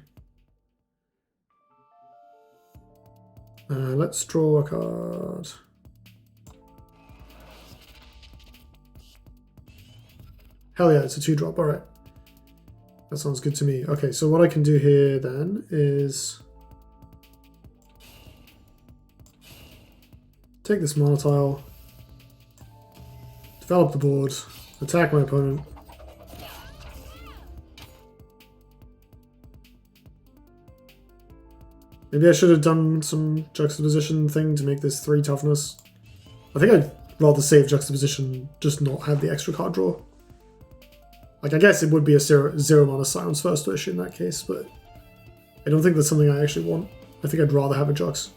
Let's draw a card. Hell yeah, it's a 2-drop, alright. That sounds good to me. Okay, so what I can do here then is take this mana tile, develop the board, attack my opponent. Maybe I should have done some juxtaposition thing to make this 3 toughness. I think I'd rather save juxtaposition, just not have the extra card draw. Like, I guess it would be a zero mana silence first wish in that case, but I don't think that's something I actually want. I think I'd rather have a Jux.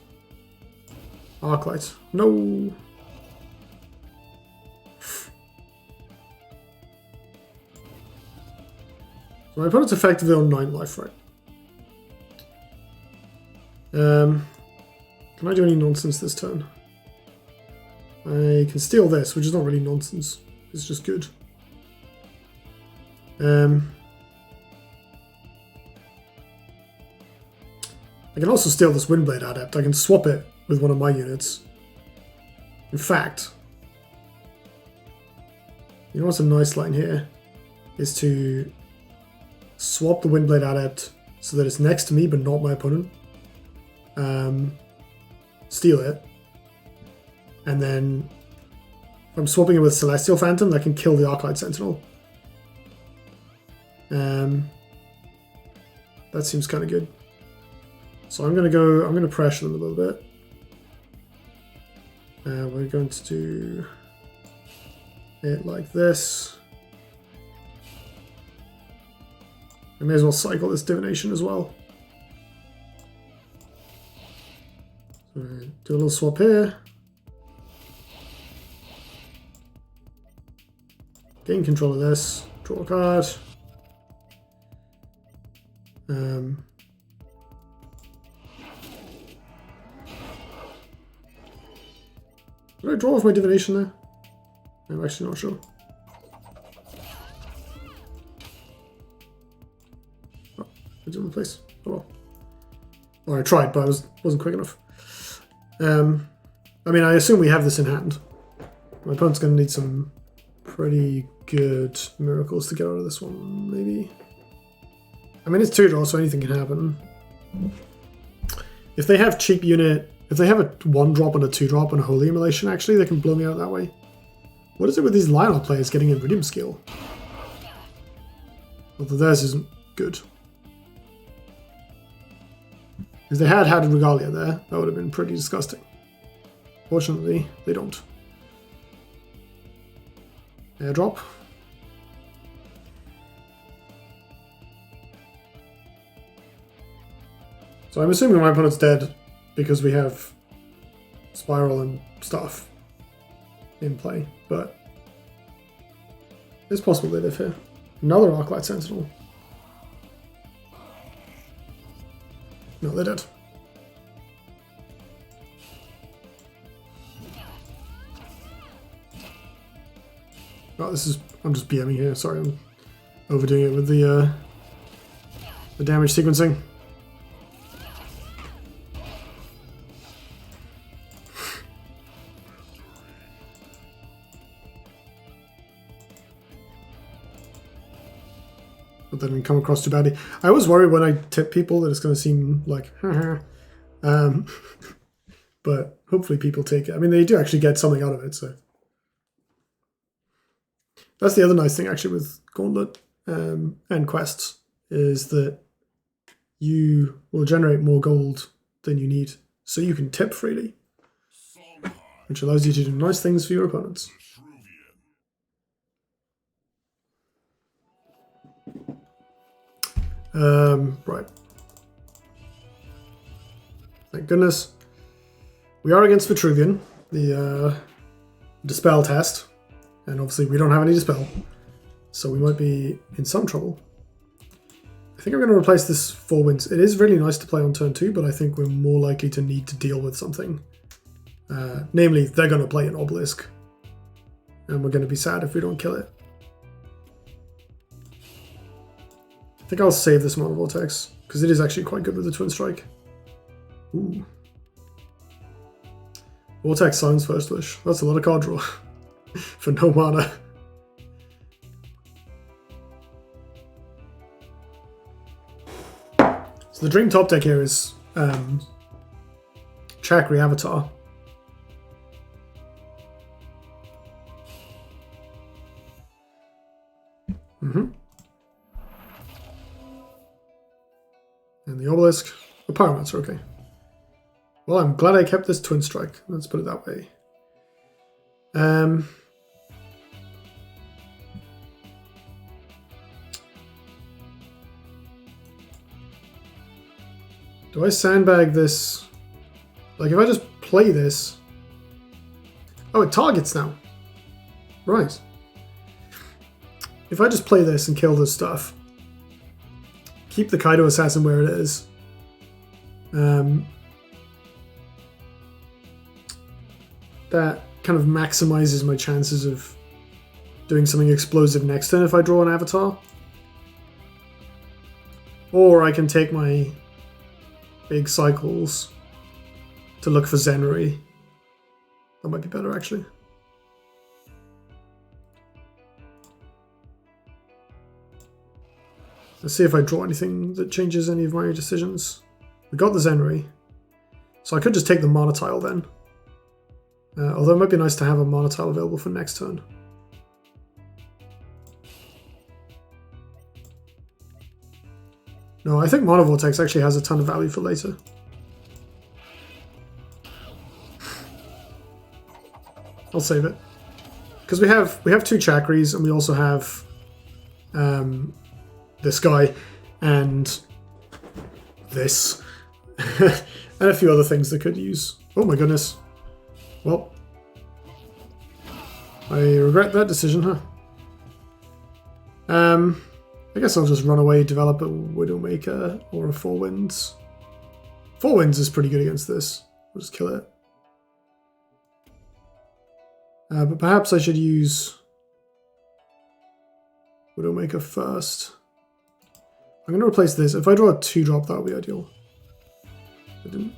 Arclight. No! So my opponent's effectively on 9 life, right? Can I do any nonsense this turn? I can steal this, which is not really nonsense. It's just good. I can also steal this Windblade Adept. I can swap it with one of my units. In fact, you know what's a nice line here? Is to swap the Windblade Adept so that it's next to me but not my opponent. Steal it. And then if I'm swapping it with Celestial Phantom, that can kill the Arclight Sentinel. That seems kind of good. So I'm gonna pressure them a little bit. We're going to do it like this. I may as well cycle this divination as well. So do a little swap here. Gain control of this. Draw a card. Did I draw off my divination there? I'm actually not sure. Oh, it's in the place. Oh well. Well, I tried, but I wasn't quick enough. I mean, I assume we have this in hand. My opponent's going to need some pretty good miracles to get out of this one, maybe. I mean, it's 2 draw, so anything can happen. If they have cheap unit, if they have a 1-drop and a 2-drop and a Holy Immolation, actually, they can blow me out that way. What is it with these Lionel players getting Iridium skill? Although theirs isn't good. If they had Regalia there, that would have been pretty disgusting. Fortunately, they don't. Airdrop. So I'm assuming my opponent's dead because we have Spiral and stuff in play, but it's possible they live here. Another Arclight Sentinel. No, they're dead. Oh, I'm just BMing here. Sorry, I'm overdoing it with the damage sequencing. But that didn't come across too badly. I always worry when I tip people that it's going to seem like, but hopefully people take it. I mean, they do actually get something out of it, so. That's the other nice thing actually with Gauntlet and quests, is that you will generate more gold than you need, so you can tip freely, which allows you to do nice things for your opponents. Right. Thank goodness. We are against Vitruvian, the Dispel test. And obviously we don't have any Dispel, so we might be in some trouble. I think I'm going to replace this 4 Winds. It is really nice to play on turn 2, but I think we're more likely to need to deal with something. Namely, they're going to play an Obelisk, and we're going to be sad if we don't kill it. I think I'll save this Mono Vortex, because it is actually quite good with the Twin Strike. Ooh. Vortex Silence First Wish. That's a lot of card draw. For no mana. So the dream top deck here is Chakri Avatar. And the Obelisk. The Pyromancer, okay. Well, I'm glad I kept this Twin Strike. Let's put it that way. Do I sandbag this? Like, if I just play this... Oh, it targets now. Right. If I just play this and kill this stuff, keep the Kaido Assassin where it is, that kind of maximizes my chances of doing something explosive next turn if I draw an avatar. Or I can take my big cycles to look for Zenri. That might be better, actually. Let's see if I draw anything that changes any of my decisions. We got the Zenri, so I could just take the Monotile then. Although it might be nice to have a Monotile available for next turn. No, I think Mono Vortex actually has a ton of value for later. I'll save it. Because we have two Chakris and we also have this guy and this and a few other things that could use. Oh my goodness. Well, I regret that decision, huh? I guess I'll just run away, develop a Widowmaker or a Four Winds. Four Winds is pretty good against this. We'll just kill it. But perhaps I should use Widowmaker first. I'm going to replace this. If I draw a 2-drop, that would be ideal. I didn't.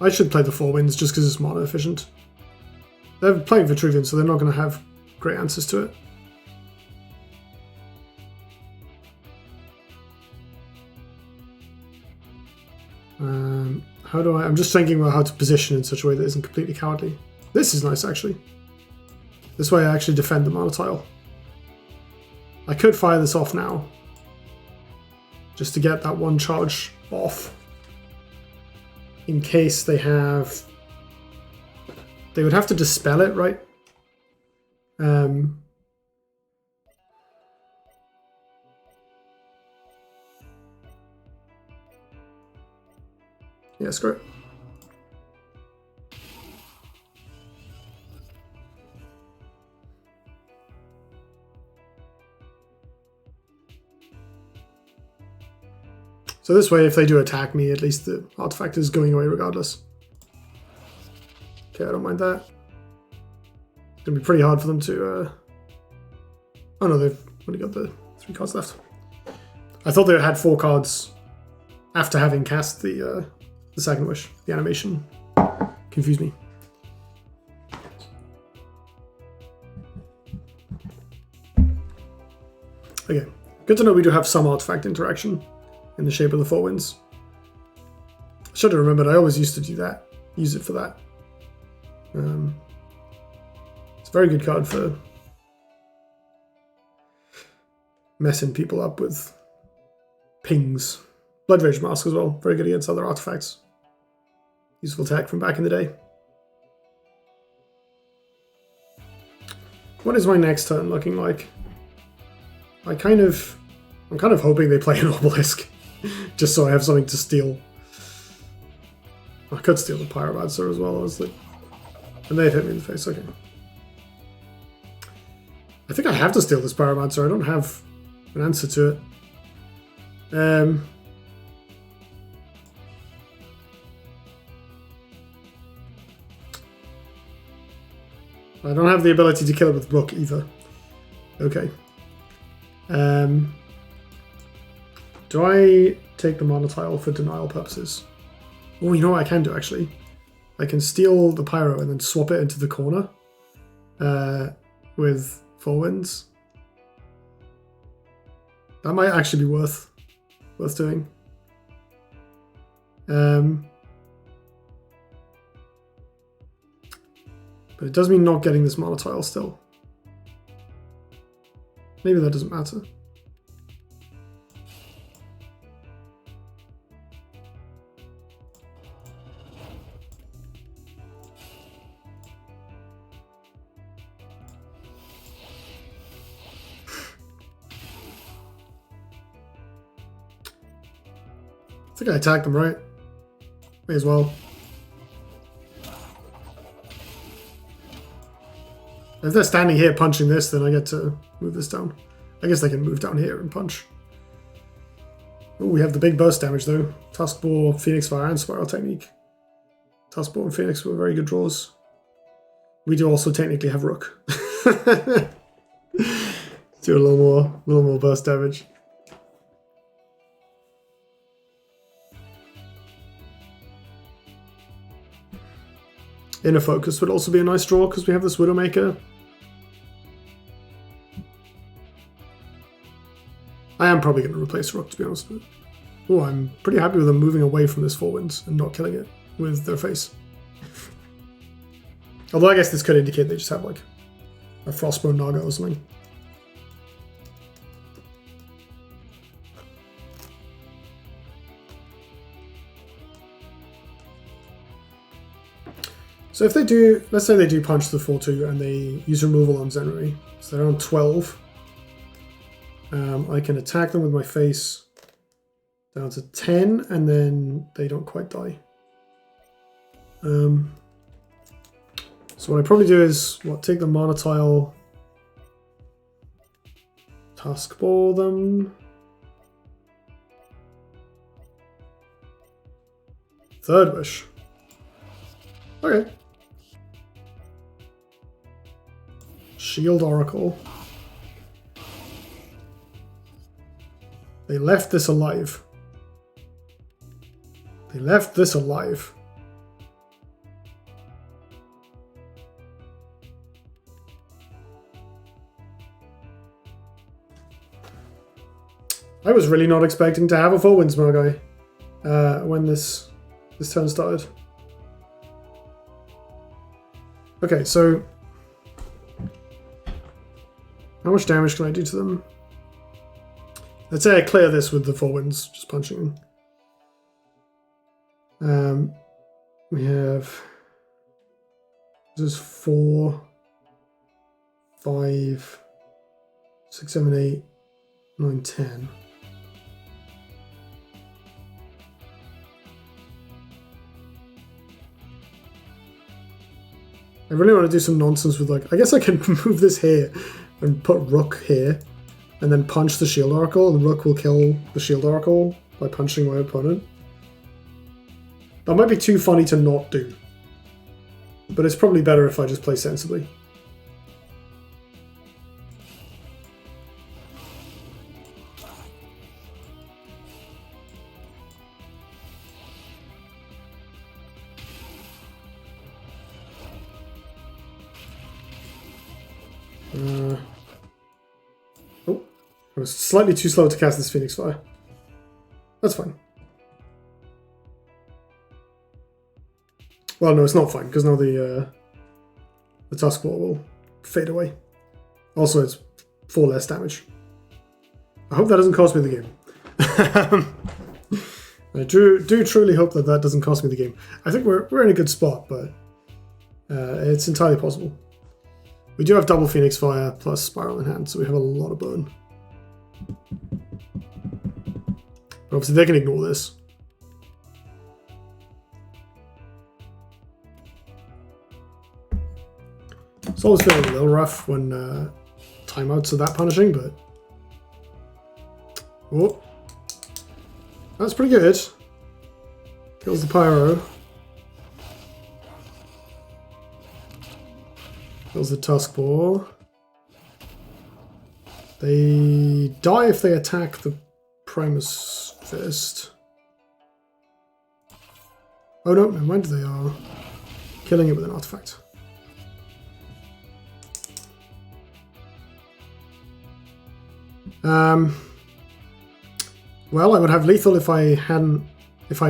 I should play the Four Winds just because it's mana efficient. They're playing Vitruvian, so they're not going to have great answers to it. How do I'm just thinking about how to position in such a way that isn't completely cowardly. This is nice, actually. This way I actually defend the Monotile. I could fire this off now, just to get that one charge off. In case they have... They would have to dispel it, right? Yeah, screw it. So this way, if they do attack me, at least the artifact is going away regardless. Okay, I don't mind that. It's going to be pretty hard for them to... Oh no, they've only got the 3 cards left. I thought they had 4 cards after having cast the second wish. The animation confused me. Okay, good to know we do have some artifact interaction in the shape of the Four Winds. I should have remembered, I always used to do that. Use it for that. It's a very good card for messing people up with pings. Blood Rage Mask as well, very good against other artifacts. Useful tech from back in the day. What is my next turn looking like? I'm kind of hoping they play an Obelisk, just so I have something to steal. I could steal the Pyromancer as well, honestly. And they've hit me in the face, okay. I think I have to steal this Pyromancer, I don't have an answer to it. I don't have the ability to kill it with Book either. Okay. Do I take the Monotile for denial purposes? Oh, you know what I can do actually? I can steal the Pyro and then swap it into the corner with Four Winds. That might actually be worth doing. But it does mean not getting this Monotile still. Maybe that doesn't matter. think I attacked them, right? May as well. If they're standing here punching this, then I get to move this down. I guess they can move down here and punch. Oh, we have the big burst damage though. Tuskbore, Phoenix Fire, and Spiral Technique. Tuskbore and Phoenix were very good draws. We do also technically have Rook. Do a little more burst damage. Inner Focus would also be a nice draw because we have this Widowmaker. I am probably going to replace Rook, to be honest. Oh, I'm pretty happy with them moving away from this 4-Winds and not killing it with their face. Although I guess this could indicate they just have like a Frostbone Naga or something. So if they do, let's say they do punch the 4-2 and they use removal on Zenry, so they're on 12. I can attack them with my face down to 10 and then they don't quite die. So what I probably do is, take the Mana Tile, Tuskball them. Third Wish. Okay. Shield Oracle. They left this alive. They left this alive. I was really not expecting to have a 4-Winds Murgai when this turn started. Okay, so how much damage can I do to them? Let's say I clear this with the 4-Winds, just punching. We have, this is 4, 5, 6, 7, 8, 9, 10. I really want to do some nonsense with I guess I can move this here and put Rook here and then punch the Shield Oracle and Rook will kill the Shield Oracle by punching my opponent. That might be too funny to not do, but it's probably better if I just play sensibly. Oh, I was slightly too slow to cast this Phoenix Fire. That's fine. Well, no, it's not fine, because now the Tuskball will fade away. Also, it's 4 less damage. I hope that doesn't cost me the game. I do truly hope that doesn't cost me the game. I think we're in a good spot, but it's entirely possible. We do have double Phoenix Fire plus Spiral in hand, so we have a lot of burn. But obviously they can ignore this. It's always feeling a little rough when timeouts are that punishing, but... Oh, that's pretty good. Kills the Pyro. Kills the Tuskball. They die if they attack the Primus Fist. Oh no, never mind, they are killing it with an artifact. Well, I would have lethal if I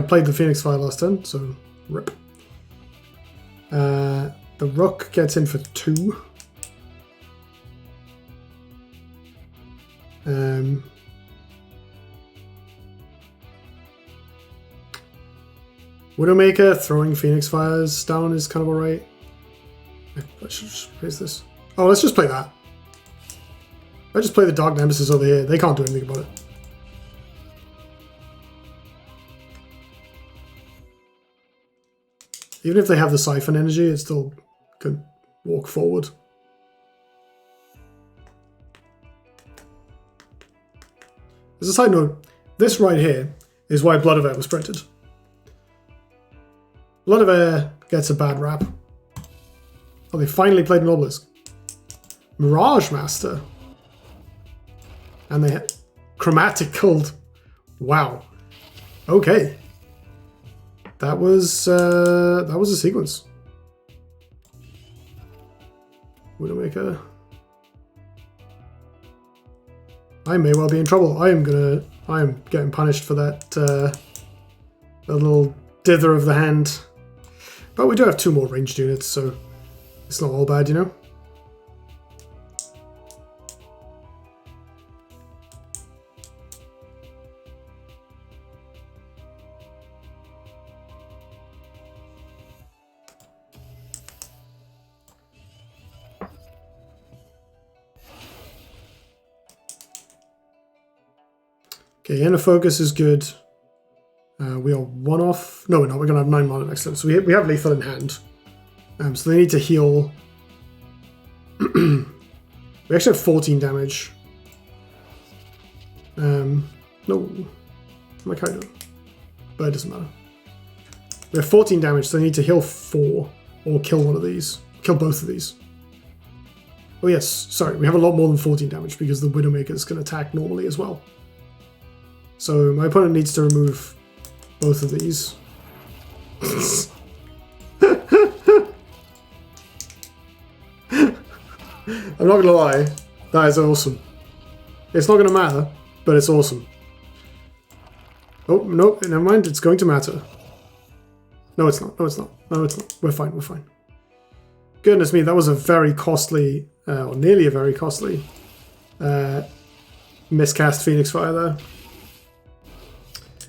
played the Phoenix Fire last turn, so rip. The Rook gets in for 2. Widowmaker throwing Phoenix Fires down is kind of alright. I should just raise this. Oh, let's just play that. I just play the Dark Nemesis over here. They can't do anything about it. Even if they have the Siphon energy, it still could walk forward. As a side note, this right here is why Blood of Air was printed. Blood of Air gets a bad rap. Oh, they finally played an Obelisk. Mirage Master. And they had Chromatic Gold. Wow. Okay. That was a sequence. Widowmaker. I may well be in trouble. I am getting punished for that little dither of the hand. But we do have 2 more ranged units, so it's not all bad, you know? Okay, inner focus is good. We are 1 off. No, we're not. We're going to have 9 mana next turn. So we have lethal in hand. So they need to heal. We actually have 14 damage. No. My kind of. But it doesn't matter. We have 14 damage, so they need to heal 4 or kill one of these. Kill both of these. Oh yes, sorry. We have a lot more than 14 damage because the Widowmakers can attack normally as well. So my opponent needs to remove both of these. I'm not gonna lie, that is awesome. It's not gonna matter, but it's awesome. Oh, no, never mind, it's going to matter. No, it's not, no, it's not, no, it's not. We're fine, we're fine. Goodness me, that was a very costly, or nearly a very costly, miscast Phoenix Fire there.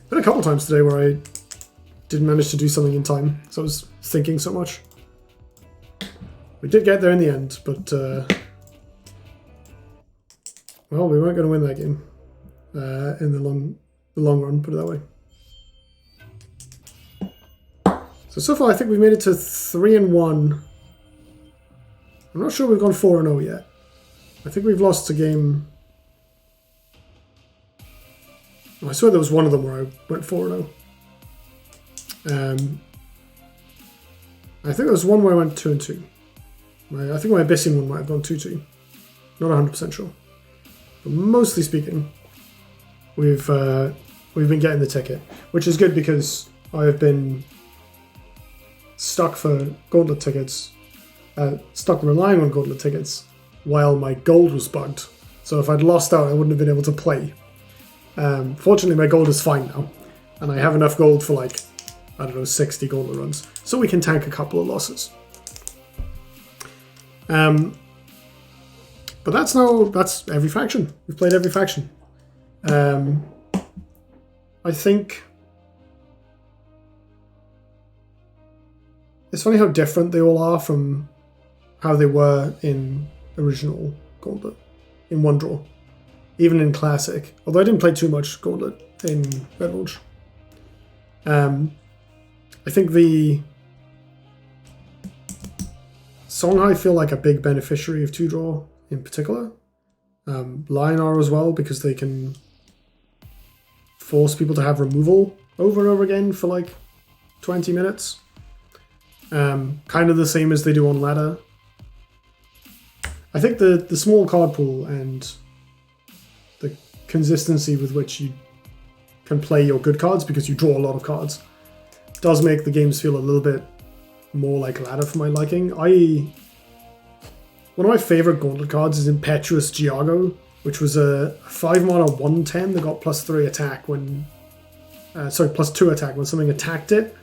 Been a couple times today where I didn't manage to do something in time, so I was thinking so much. We did get there in the end, but well, we weren't going to win that game in the long run, put it that way. So far I think we've made it to 3-1. I'm not sure we've gone 4-0 yet. I think we've lost a game. I swear there was one of them where I went 4-0. I think there was one where I went 2-2. I think my Abyssian one might have gone 2-2. Not 100% sure. But mostly speaking, we've been getting the ticket, which is good because I have been stuck for Gauntlet tickets, stuck relying on Gauntlet tickets while my gold was bugged. So if I'd lost out, I wouldn't have been able to play. Fortunately, my gold is fine now, and I have enough gold for like, I don't know, 60 Gauntlet runs, so we can tank a couple of losses. But that's every faction. We've played every faction. I think it's funny how different they all are from how they were in original Gauntlet, in one draw. Even in Classic, although I didn't play too much Gauntlet in Red Launch. I think the Songhai feel like a big beneficiary of 2-draw in particular. Lionar as well, because they can force people to have removal over and over again for like 20 minutes. Kind of the same as they do on Ladder. I think the small card pool and the consistency with which you can play your good cards, because you draw a lot of cards, does make the games feel a little bit more like Ladder for my liking. One of my favourite Gauntlet cards is Impetuous Giago, which was a 5 mana 1/10 that got +3 attack when... +2 attack when something attacked it.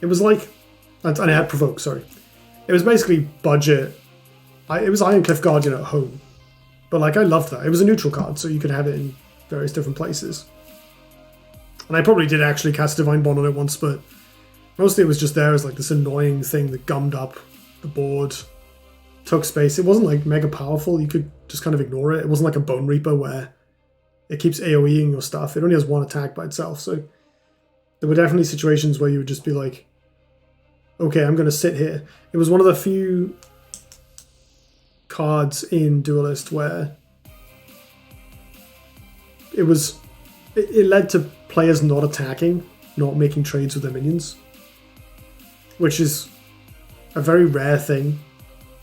It was like... And it had Provoke, sorry. It was basically budget. It was Ironcliff Guardian at home. But like, I loved that. It was a neutral card, so you could have it in various different places. And I probably did actually cast Divine Bond on it once, but mostly it was just there as like this annoying thing that gummed up the board, took space. It wasn't like mega powerful. You could just kind of ignore it. It wasn't like a Bone Reaper where it keeps AoEing your stuff. It only has one attack by itself. So there were definitely situations where you would just be like, okay, I'm going to sit here. It was one of the few cards in Duelyst where it led to players not attacking, not making trades with their minions, which is a very rare thing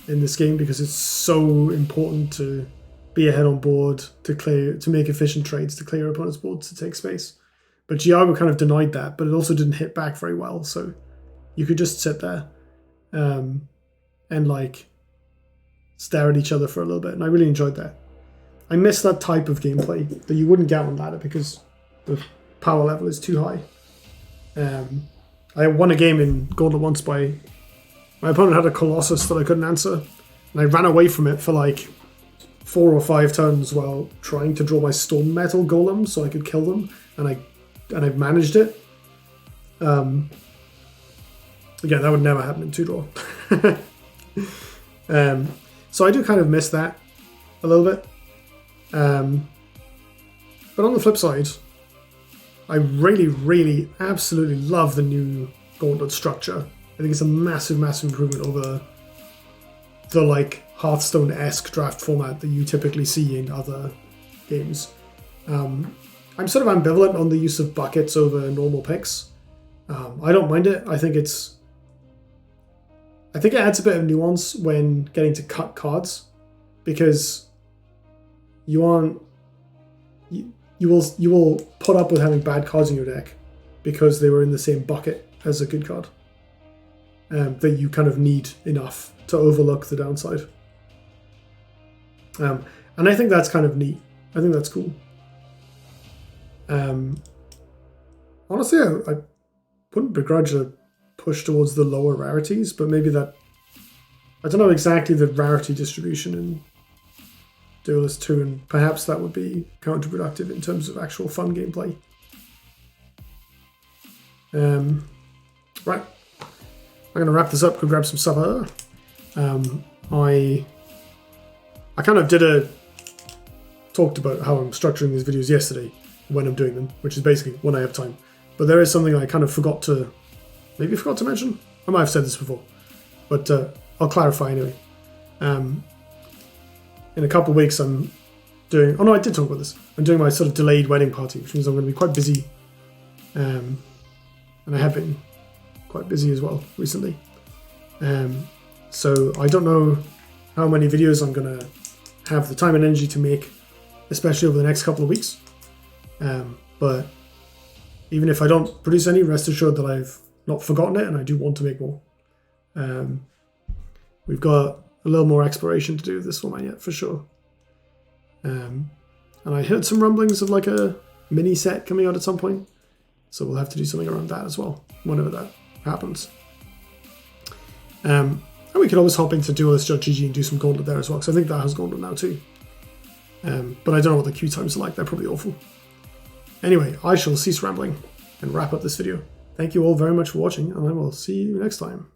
in this game because it's so important to be ahead on board, to make efficient trades, to clear opponent's board, to take space. But Giago kind of denied that, but it also didn't hit back very well, so you could just sit there and like stare at each other for a little bit, and I really enjoyed that. I miss that type of gameplay that you wouldn't get on ladder because the power level is too high. I won a game in Gauntlet once by my opponent had a Colossus that I couldn't answer, and I ran away from it for like 4 or 5 turns while trying to draw my Storm Metal Golem so I could kill them, and I managed it. Again, that would never happen in 2-draw. So I do kind of miss that a little bit. But on the flip side, I really, really, absolutely love the new Gauntlet structure. I think it's a massive, massive improvement over the like Hearthstone-esque draft format that you typically see in other games. I'm sort of ambivalent on the use of buckets over normal picks. I don't mind it. I think it adds a bit of nuance when getting to cut cards, because you will put up with having bad cards in your deck because they were in the same bucket as a good card. That you kind of need enough to overlook the downside. And I think that's kind of neat. I think that's cool. Honestly, I wouldn't begrudge a push towards the lower rarities, but maybe that... I don't know exactly the rarity distribution in Duelyst 2, and perhaps that would be counterproductive in terms of actual fun gameplay. Right. I'm going to wrap this up, go grab some supper. I kind of talked about how I'm structuring these videos yesterday when I'm doing them, which is basically when I have time. But there is something I kind of forgot to mention. I might have said this before, but I'll clarify anyway. In a couple of weeks I'm doing... Oh no, I did talk about this. I'm doing my sort of delayed wedding party, which means I'm going to be quite busy. And I have been quite busy as well recently. So I don't know how many videos I'm going to have the time and energy to make, especially over the next couple of weeks. But even if I don't produce any, rest assured that I've not forgotten it and I do want to make more. We've got a little more exploration to do with this format yet, for sure. And I heard some rumblings of like a mini set coming out at some point. So we'll have to do something around that as well, whenever that happens. And we could always hop into Duelyst.gg and do some Gauntlet there as well, because I think that has Gauntlet now too. But I don't know what the queue times are like, they're probably awful. Anyway, I shall cease rambling and wrap up this video. Thank you all very much for watching, and I will see you next time.